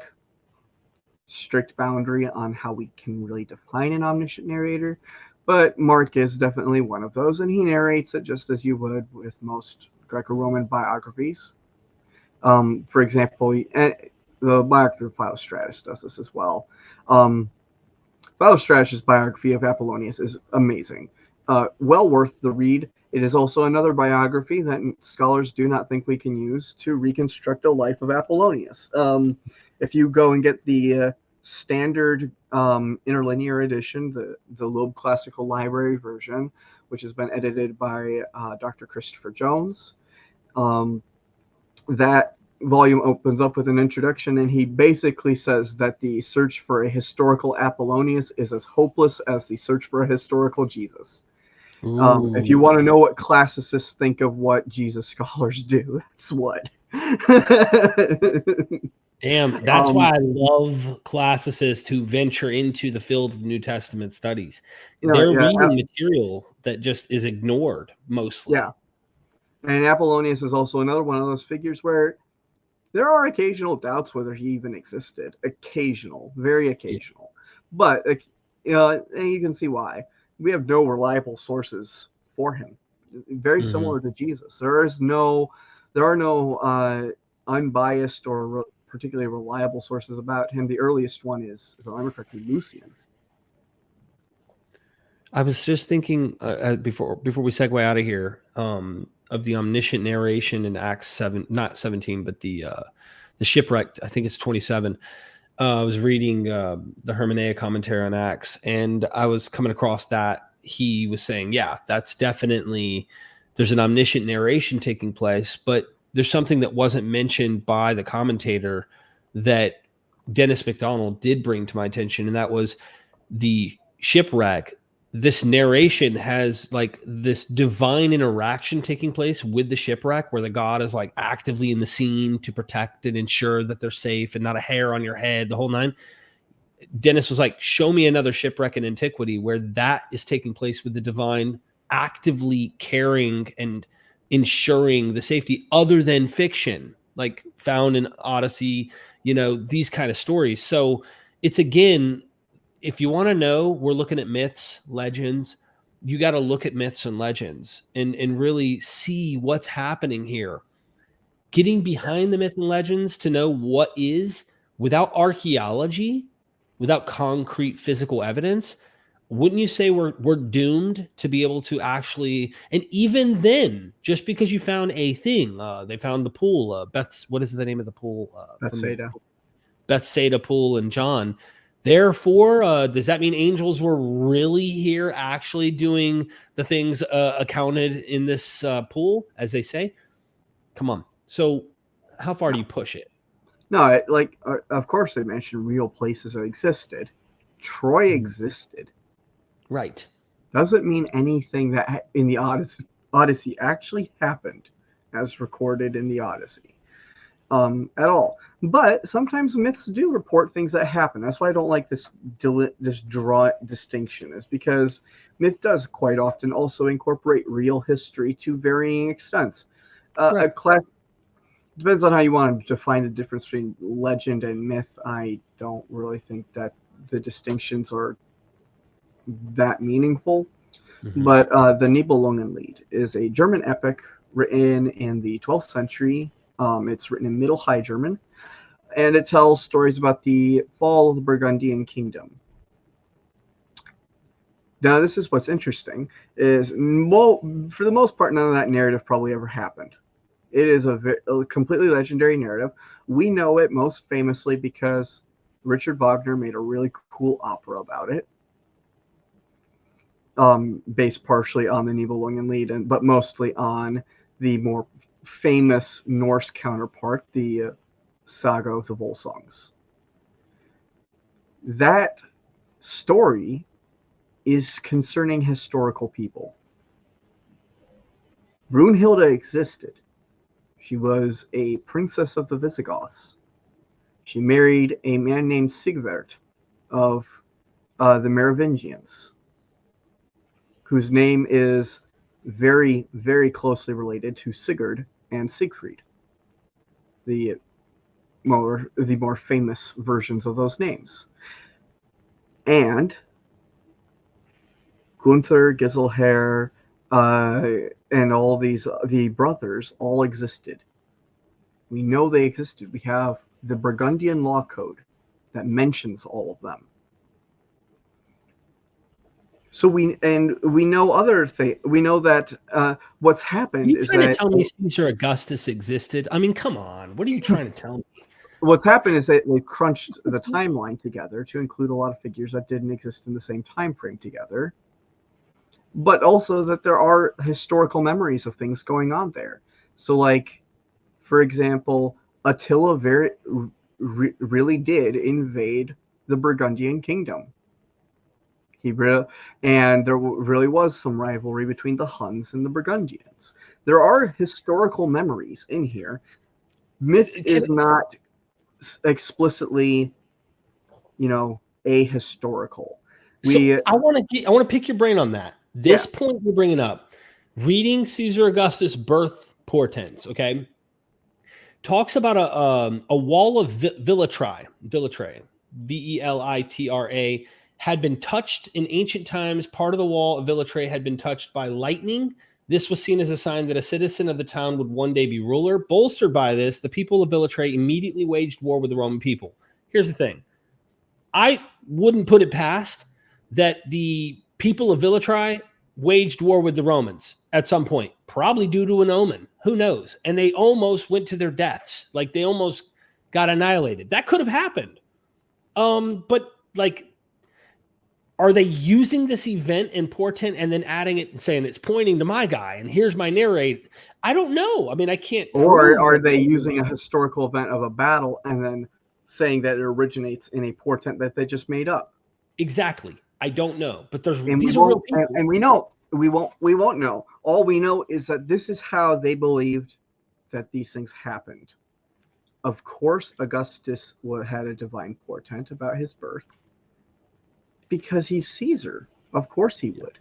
strict boundary on how we can really define an omniscient narrator, but Mark is definitely one of those, and he narrates it just as you would with most Greco-Roman biographies. For example, the biography of Philostratus does this as well. Philostratus' biography of Apollonius is amazing. Well worth the read. It is also another biography that scholars do not think we can use to reconstruct a life of Apollonius. If you go and get the standard interlinear edition, the Loeb Classical Library version, which has been edited by Dr. Christopher Jones, that volume opens up with an introduction, and he basically says that the search for a historical Apollonius is as hopeless as the search for a historical Jesus. If you want to know what classicists think of what Jesus scholars do, that's what. Damn, that's why I love classicists who venture into the field of New Testament studies. They're reading material that just is ignored mostly. Yeah. And Apollonius is also another one of those figures where there are occasional doubts whether he even existed. Occasional, very occasional. But and you can see why. We have no reliable sources for him. Very similar to Jesus. There are no unbiased or particularly reliable sources about him. The earliest one is, if I remember correctly, Lucian. I was just thinking before we segue out of here. of the omniscient narration in Acts 7, not 17, but the shipwreck, I think it's 27. I was reading the Hermeneia commentary on Acts, and I was coming across that. He was saying, yeah, that's definitely, there's an omniscient narration taking place, but there's something that wasn't mentioned by the commentator that Dennis MacDonald did bring to my attention, and that was the shipwreck. This narration has like this divine interaction taking place with the shipwreck, where the God is like actively in the scene to protect and ensure that they're safe and not a hair on your head, the whole nine. Dennis was like, show me another shipwreck in antiquity where that is taking place with the divine actively caring and ensuring the safety, other than fiction, like found in Odyssey, these kind of stories. So it's, again, if you want to know, we're looking at myths, legends. You got to look at myths and legends and really see what's happening here. Getting behind the myth and legends to know what is, without archaeology, without concrete physical evidence, wouldn't you say we're doomed to be able to actually? And even then, just because you found a thing, they found the pool, what is the name of the pool? Bethsaida pool in John. Therefore, does that mean angels were really here actually doing the things accounted in this pool, as they say? Come on. So how far do you push it? No, of course they mentioned real places that existed. Troy existed. Right. Doesn't mean anything that in the Odyssey actually happened as recorded in the Odyssey. At all. But sometimes myths do report things that happen. That's why I don't like this draw distinction, is because myth does quite often also incorporate real history to varying extents. Right. Depends on how you want to define the difference between legend and myth. I don't really think that the distinctions are that meaningful. Mm-hmm. But the Nibelungenlied is a German epic written in the 12th century. It's written in Middle High German, and it tells stories about the fall of the Burgundian kingdom. Now, this is what's interesting, is for the most part, none of that narrative probably ever happened. It is a completely legendary narrative. We know it most famously because Richard Wagner made a really cool opera about it, based partially on the Nibelungenlied, but mostly on the more famous Norse counterpart, the Saga of the Volsungs. That story is concerning historical people. Brunhilde existed. She was a princess of the Visigoths. She married a man named Sigvart of the Merovingians, whose name is very, very closely related to Sigurd and Siegfried, the more famous versions of those names. And Gunther, Giselher, and all the brothers all existed. We know they existed. We have the Burgundian law code that mentions all of them. So we know other things. We know that what's happened is that... Are you trying to tell me Caesar Augustus existed? I mean, come on. What are you trying to tell me? What's happened is that they crunched the timeline together to include a lot of figures that didn't exist in the same time frame together. But also that there are historical memories of things going on there. So, like, for example, Attila really did invade the Burgundian kingdom. And there really was some rivalry between the Huns and the Burgundians. There are historical memories in here. Myth is not explicitly, ahistorical. I want to pick your brain on that. This point you're bringing up, reading Caesar Augustus' birth portents, okay, talks about a wall of Velitrae, Velitra, had been touched in ancient times. Part of the wall of Velitrae had been touched by lightning. This was seen as a sign that a citizen of the town would one day be ruler. Bolstered by this, the people of Velitrae immediately waged war with the Roman people. Here's the thing. I wouldn't put it past that the people of Velitrae waged war with the Romans at some point, probably due to an omen. Who knows? And they almost went to their deaths. Like they almost got annihilated. That could have happened. But like, are they using this event and portent and then adding it and saying it's pointing to my guy and here's my narrate? I don't know. I mean, I can't. Or are they using a historical event of a battle and then saying that it originates in a portent that they just made up? Exactly. I don't know. But these are real people. And we know we won't know. All we know is that this is how they believed that these things happened. Of course, Augustus had a divine portent about his birth. Because he's Caesar. Of course he would.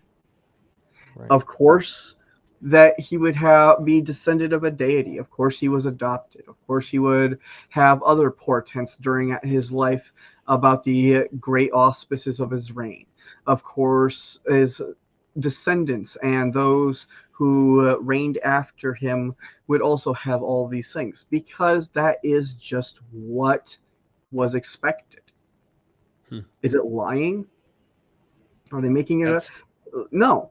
Right. Of course that he would be descended of a deity. Of course he was adopted. Of course he would have other portents during his life about the great auspices of his reign. Of course, his descendants and those who reigned after him would also have all these things. Because that is just what was expected. Is it lying? Are they making it up? No.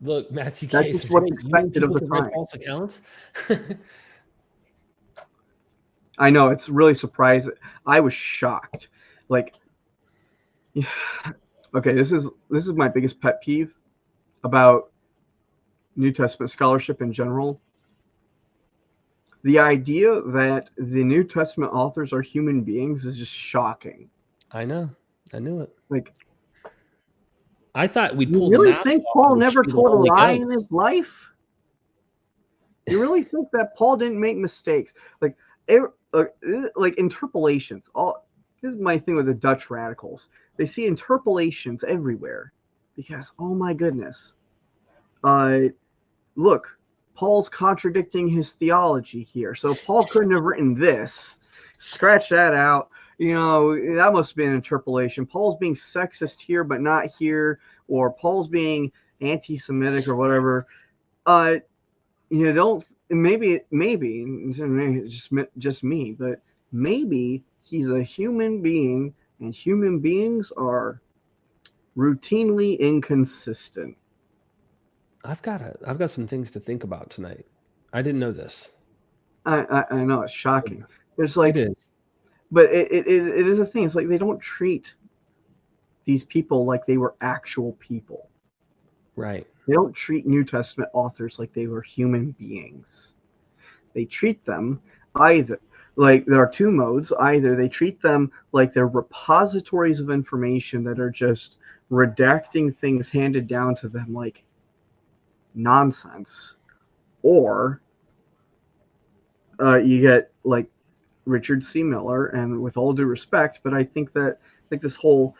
Look, Matthew That's just what's expected of the time. False accounts? I know, it's really surprising. I was shocked. Like, yeah. Okay, this is my biggest pet peeve about New Testament scholarship in general. The idea that the New Testament authors are human beings is just shocking. I know. I knew it. Like, I thought we'd pull. You really think Paul never told a lie in his life? You really think that Paul didn't make mistakes? Like interpolations. This is my thing with the Dutch radicals. They see interpolations everywhere because, oh my goodness, look, Paul's contradicting his theology here. So Paul couldn't have written this. Scratch that out. You know, that must be an interpolation. Paul's being sexist here, but not here, or Paul's being anti-Semitic or whatever. You don't. Maybe just me, but maybe he's a human being, and human beings are routinely inconsistent. I've got some things to think about tonight. I didn't know this. I know, it's shocking. There's like it is. But it is a thing. It's like they don't treat these people like they were actual people. Right. They don't treat New Testament authors like they were human beings. They treat them either, like there are two modes. Either they treat them like they're repositories of information that are just redacting things handed down to them like nonsense. Or you get like Richard C. Miller, and with all due respect, but I think this whole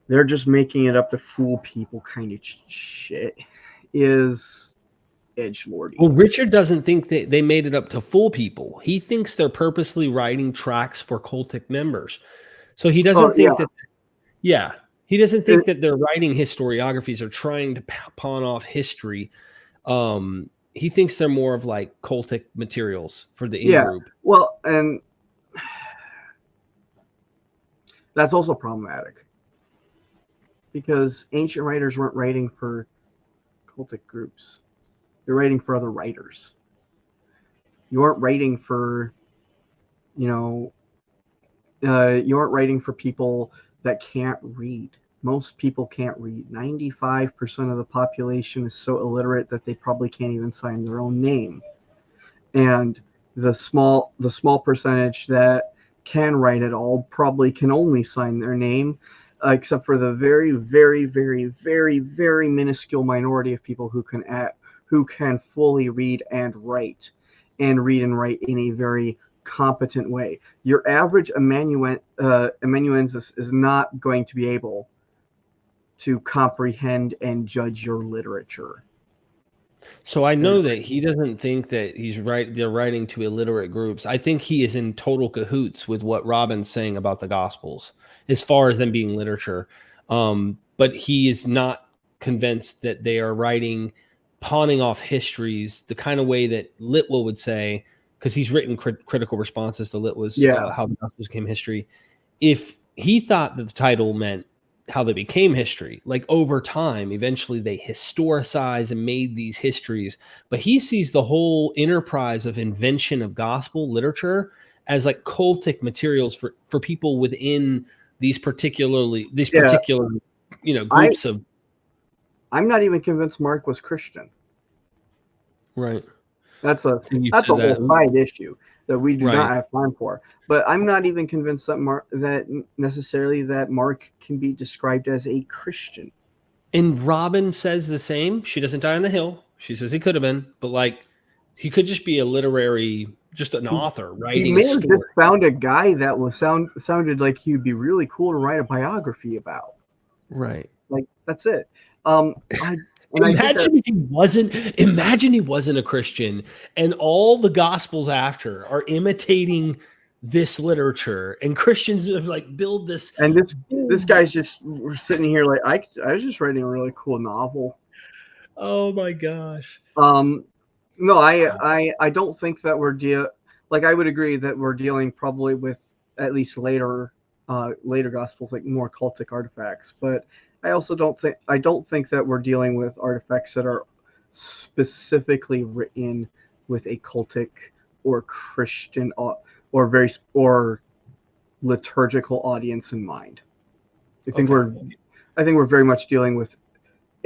they're just making it up to fool people kind of shit is edgelordy. Well, Richard doesn't think that they made it up to fool people. He thinks they're purposely writing tracks for cultic members. So he doesn't think that. Yeah, he doesn't think that they're writing historiographies or trying to pawn off history. He thinks they're more of like cultic materials for the in-group. Well, and that's also problematic because ancient writers weren't writing for cultic groups. They're writing for other writers. You aren't writing for, you aren't writing for people that can't read. Most people can't read. 95% of the population is so illiterate that they probably can't even sign their own name. And the small percentage that can write at all probably can only sign their name, except for the very, very, very, very, very minuscule minority of people who can fully read and write in a very competent way. Your average amanuensis is not going to be able to comprehend and judge your literature. So I know that he doesn't think that they're writing to illiterate groups. I think he is in total cahoots with what Robin's saying about the Gospels as far as them being literature. But he is not convinced that they are pawning off histories the kind of way that Litwa would say, because he's written critical responses to Litwa's how the Gospels became history. If he thought that the title meant how they became history. Like over time, eventually they historicized and made these histories. But he sees the whole enterprise of invention of gospel literature as like cultic materials for people within these particular, I groups of. I'm not even convinced Mark was Christian. Right. That's a And you that's said a whole that, side issue that we do not right. have time for. But I'm not even convinced that necessarily that Mark can be described as a Christian. And Robin says the same. She doesn't die on the hill. She says he could have been, but like he could just be a literary, just an author He writing a may have just story. found a guy that sounded like he'd be really cool to write a biography about. Right. Like that's it. I think that, Imagine he wasn't a Christian and all the gospels after are imitating this literature and Christians have like build this. and this guy's just sitting here like I was just writing a really cool novel. Oh my gosh. No, I don't think that I would agree that we're dealing probably with at least later gospels, like more cultic artifacts, but I also don't think that we're dealing with artifacts that are specifically written with a cultic or Christian or liturgical audience in mind. I think we're very much dealing with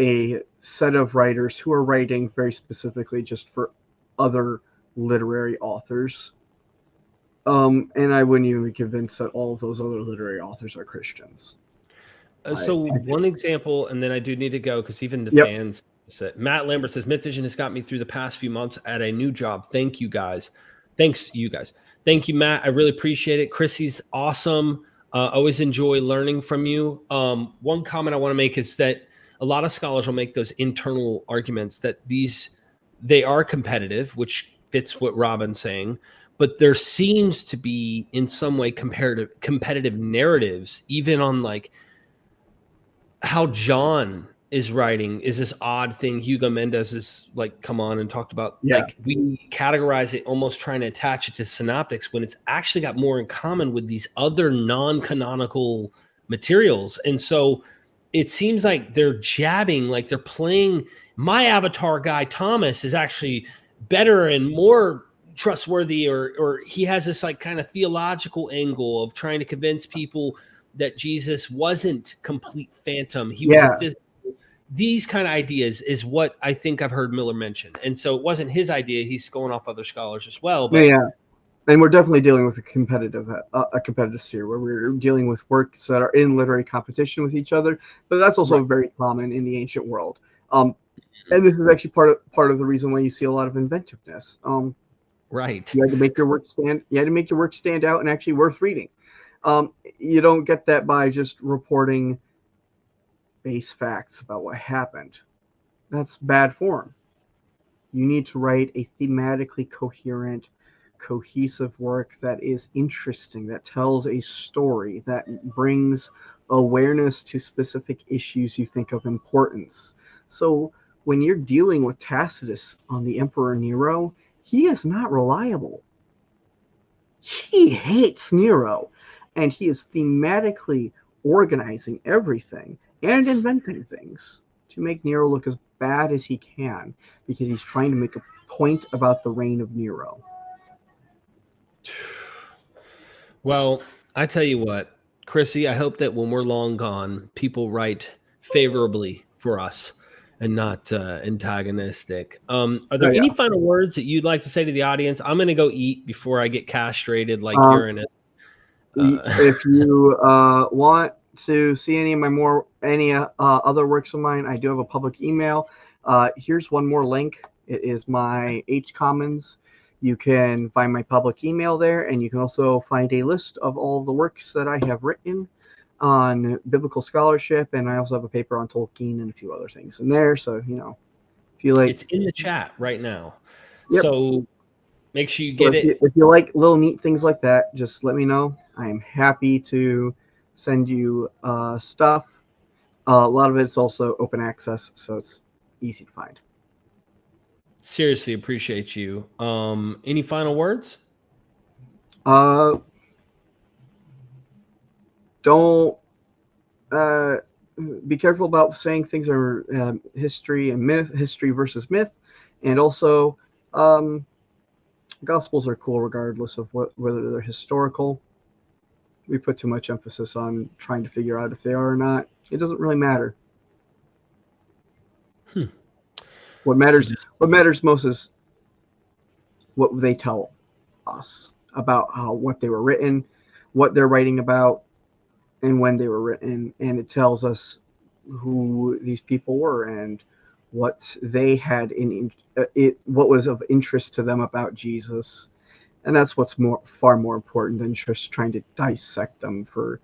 a set of writers who are writing very specifically just for other literary authors. And I wouldn't even be convinced that all of those other literary authors are Christians. One example, and then I do need to go because even the Yep. fans said, Matt Lambert says, MythVision has got me through the past few months at a new job. Thank you guys. Thanks, you guys. Thank you, Matt. I really appreciate it. Chrissy's awesome. Always enjoy learning from you. One comment I want to make is that a lot of scholars will make those internal arguments that they are competitive, which fits what Robin's saying. But there seems to be in some way competitive narratives, even on like how John is writing is this odd thing. Hugo Mendez is like, come on and talked about, like we categorize it almost trying to attach it to synoptics when it's actually got more in common with these other non-canonical materials. And so it seems like they're jabbing, like they're playing. My avatar guy, Thomas, is actually better and more trustworthy, or he has this like kind of theological angle of trying to convince people that Jesus wasn't complete phantom. He was a physical. These kind of ideas is what I think I've heard Miller mention. And so it wasn't his idea. He's going off other scholars as well. But and we're definitely dealing with a competitive sphere where we're dealing with works that are in literary competition with each other. But that's also very common in the ancient world. And this is actually part of the reason why you see a lot of inventiveness. Right. You had to make your work stand. You had to make your work stand out and actually worth reading. You don't get that by just reporting base facts about what happened. That's bad form. You need to write a thematically coherent, cohesive work that is interesting, that tells a story, that brings awareness to specific issues you think of importance. So when you're dealing with Tacitus on the Emperor Nero, he is not reliable. He hates Nero, and he is thematically organizing everything and inventing things to make Nero look as bad as he can because he's trying to make a point about the reign of Nero. Well, I tell you what, Chrissy, I hope that when we're long gone, people write favorably for us and not antagonistic. Are there any final words that you'd like to say to the audience? I'm going to go eat before I get castrated like Uranus. If you want to see any other works of mine, I do have a public email. Here's one more link. It is my H Commons. You can find my public email there, and you can also find a list of all the works that I have written on biblical scholarship, and I also have a paper on Tolkien and a few other things in there. So, if you like, it's in the chat right now. Yep. So make sure you get it. If you like little neat things like that, just let me know. I am happy to send you stuff. A lot of it's also open access, so it's easy to find. Seriously appreciate you. Any final words? Don't be careful about saying things are history and myth, history versus myth, and also Gospels are cool regardless of whether they're historical. We put too much emphasis on trying to figure out if they are or not. It doesn't really matter. What matters most is what they tell us about what they were written, what they're writing about, and when they were written, and it tells us who these people were and what they had in it, what was of interest to them about Jesus, and that's what's far more important than just trying to dissect them for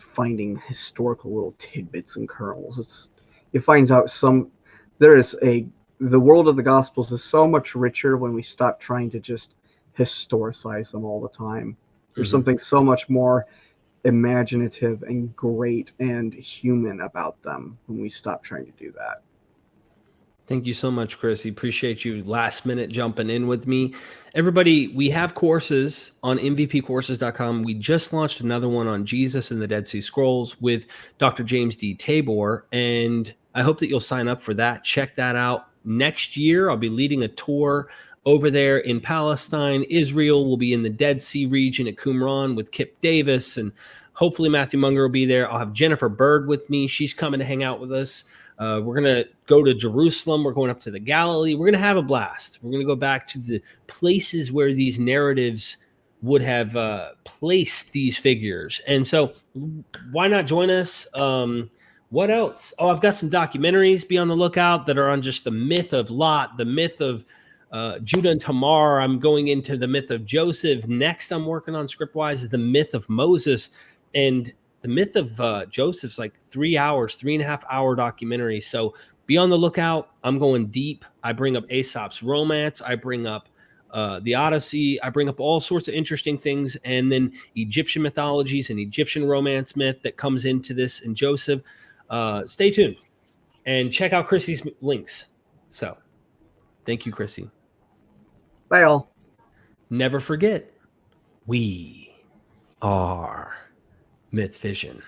finding historical little tidbits and kernels. It finds out the world of the Gospels is so much richer when we stop trying to just historicize them all the time. There's something so much more imaginative and great and human about them when we stop trying to do that. Thank you so much, Chrissy. Appreciate you last minute jumping in with me. Everybody, we have courses on mvpcourses.com. We just launched another one on Jesus and the Dead Sea Scrolls with Dr. James D. Tabor, and I hope that you'll sign up for that. Check that out. Next year, I'll be leading a tour over there in Palestine. Israel will be in the Dead Sea region at Qumran with Kipp Davis, and hopefully Matthew Munger will be there. I'll have Jennifer Bird with me. She's coming to hang out with us. We're going to go to Jerusalem. We're going up to the Galilee. We're going to have a blast. We're going to go back to the places where these narratives would have placed these figures. And so why not join us? What else? Oh, I've got some documentaries. Be on the lookout that are on just the myth of Lot, the myth of Judah and Tamar. I'm going into the myth of Joseph. Next, I'm working on script-wise is the myth of Moses. And the myth of Joseph's like 3.5-hour documentary. So be on the lookout. I'm going deep. I bring up Aesop's romance. I bring up the Odyssey. I bring up all sorts of interesting things. And then Egyptian mythologies and Egyptian romance myth that comes into this in Joseph. Stay tuned and check out Chrissy's links. So thank you, Chrissy. Bye, all. Never forget, we are MythVision.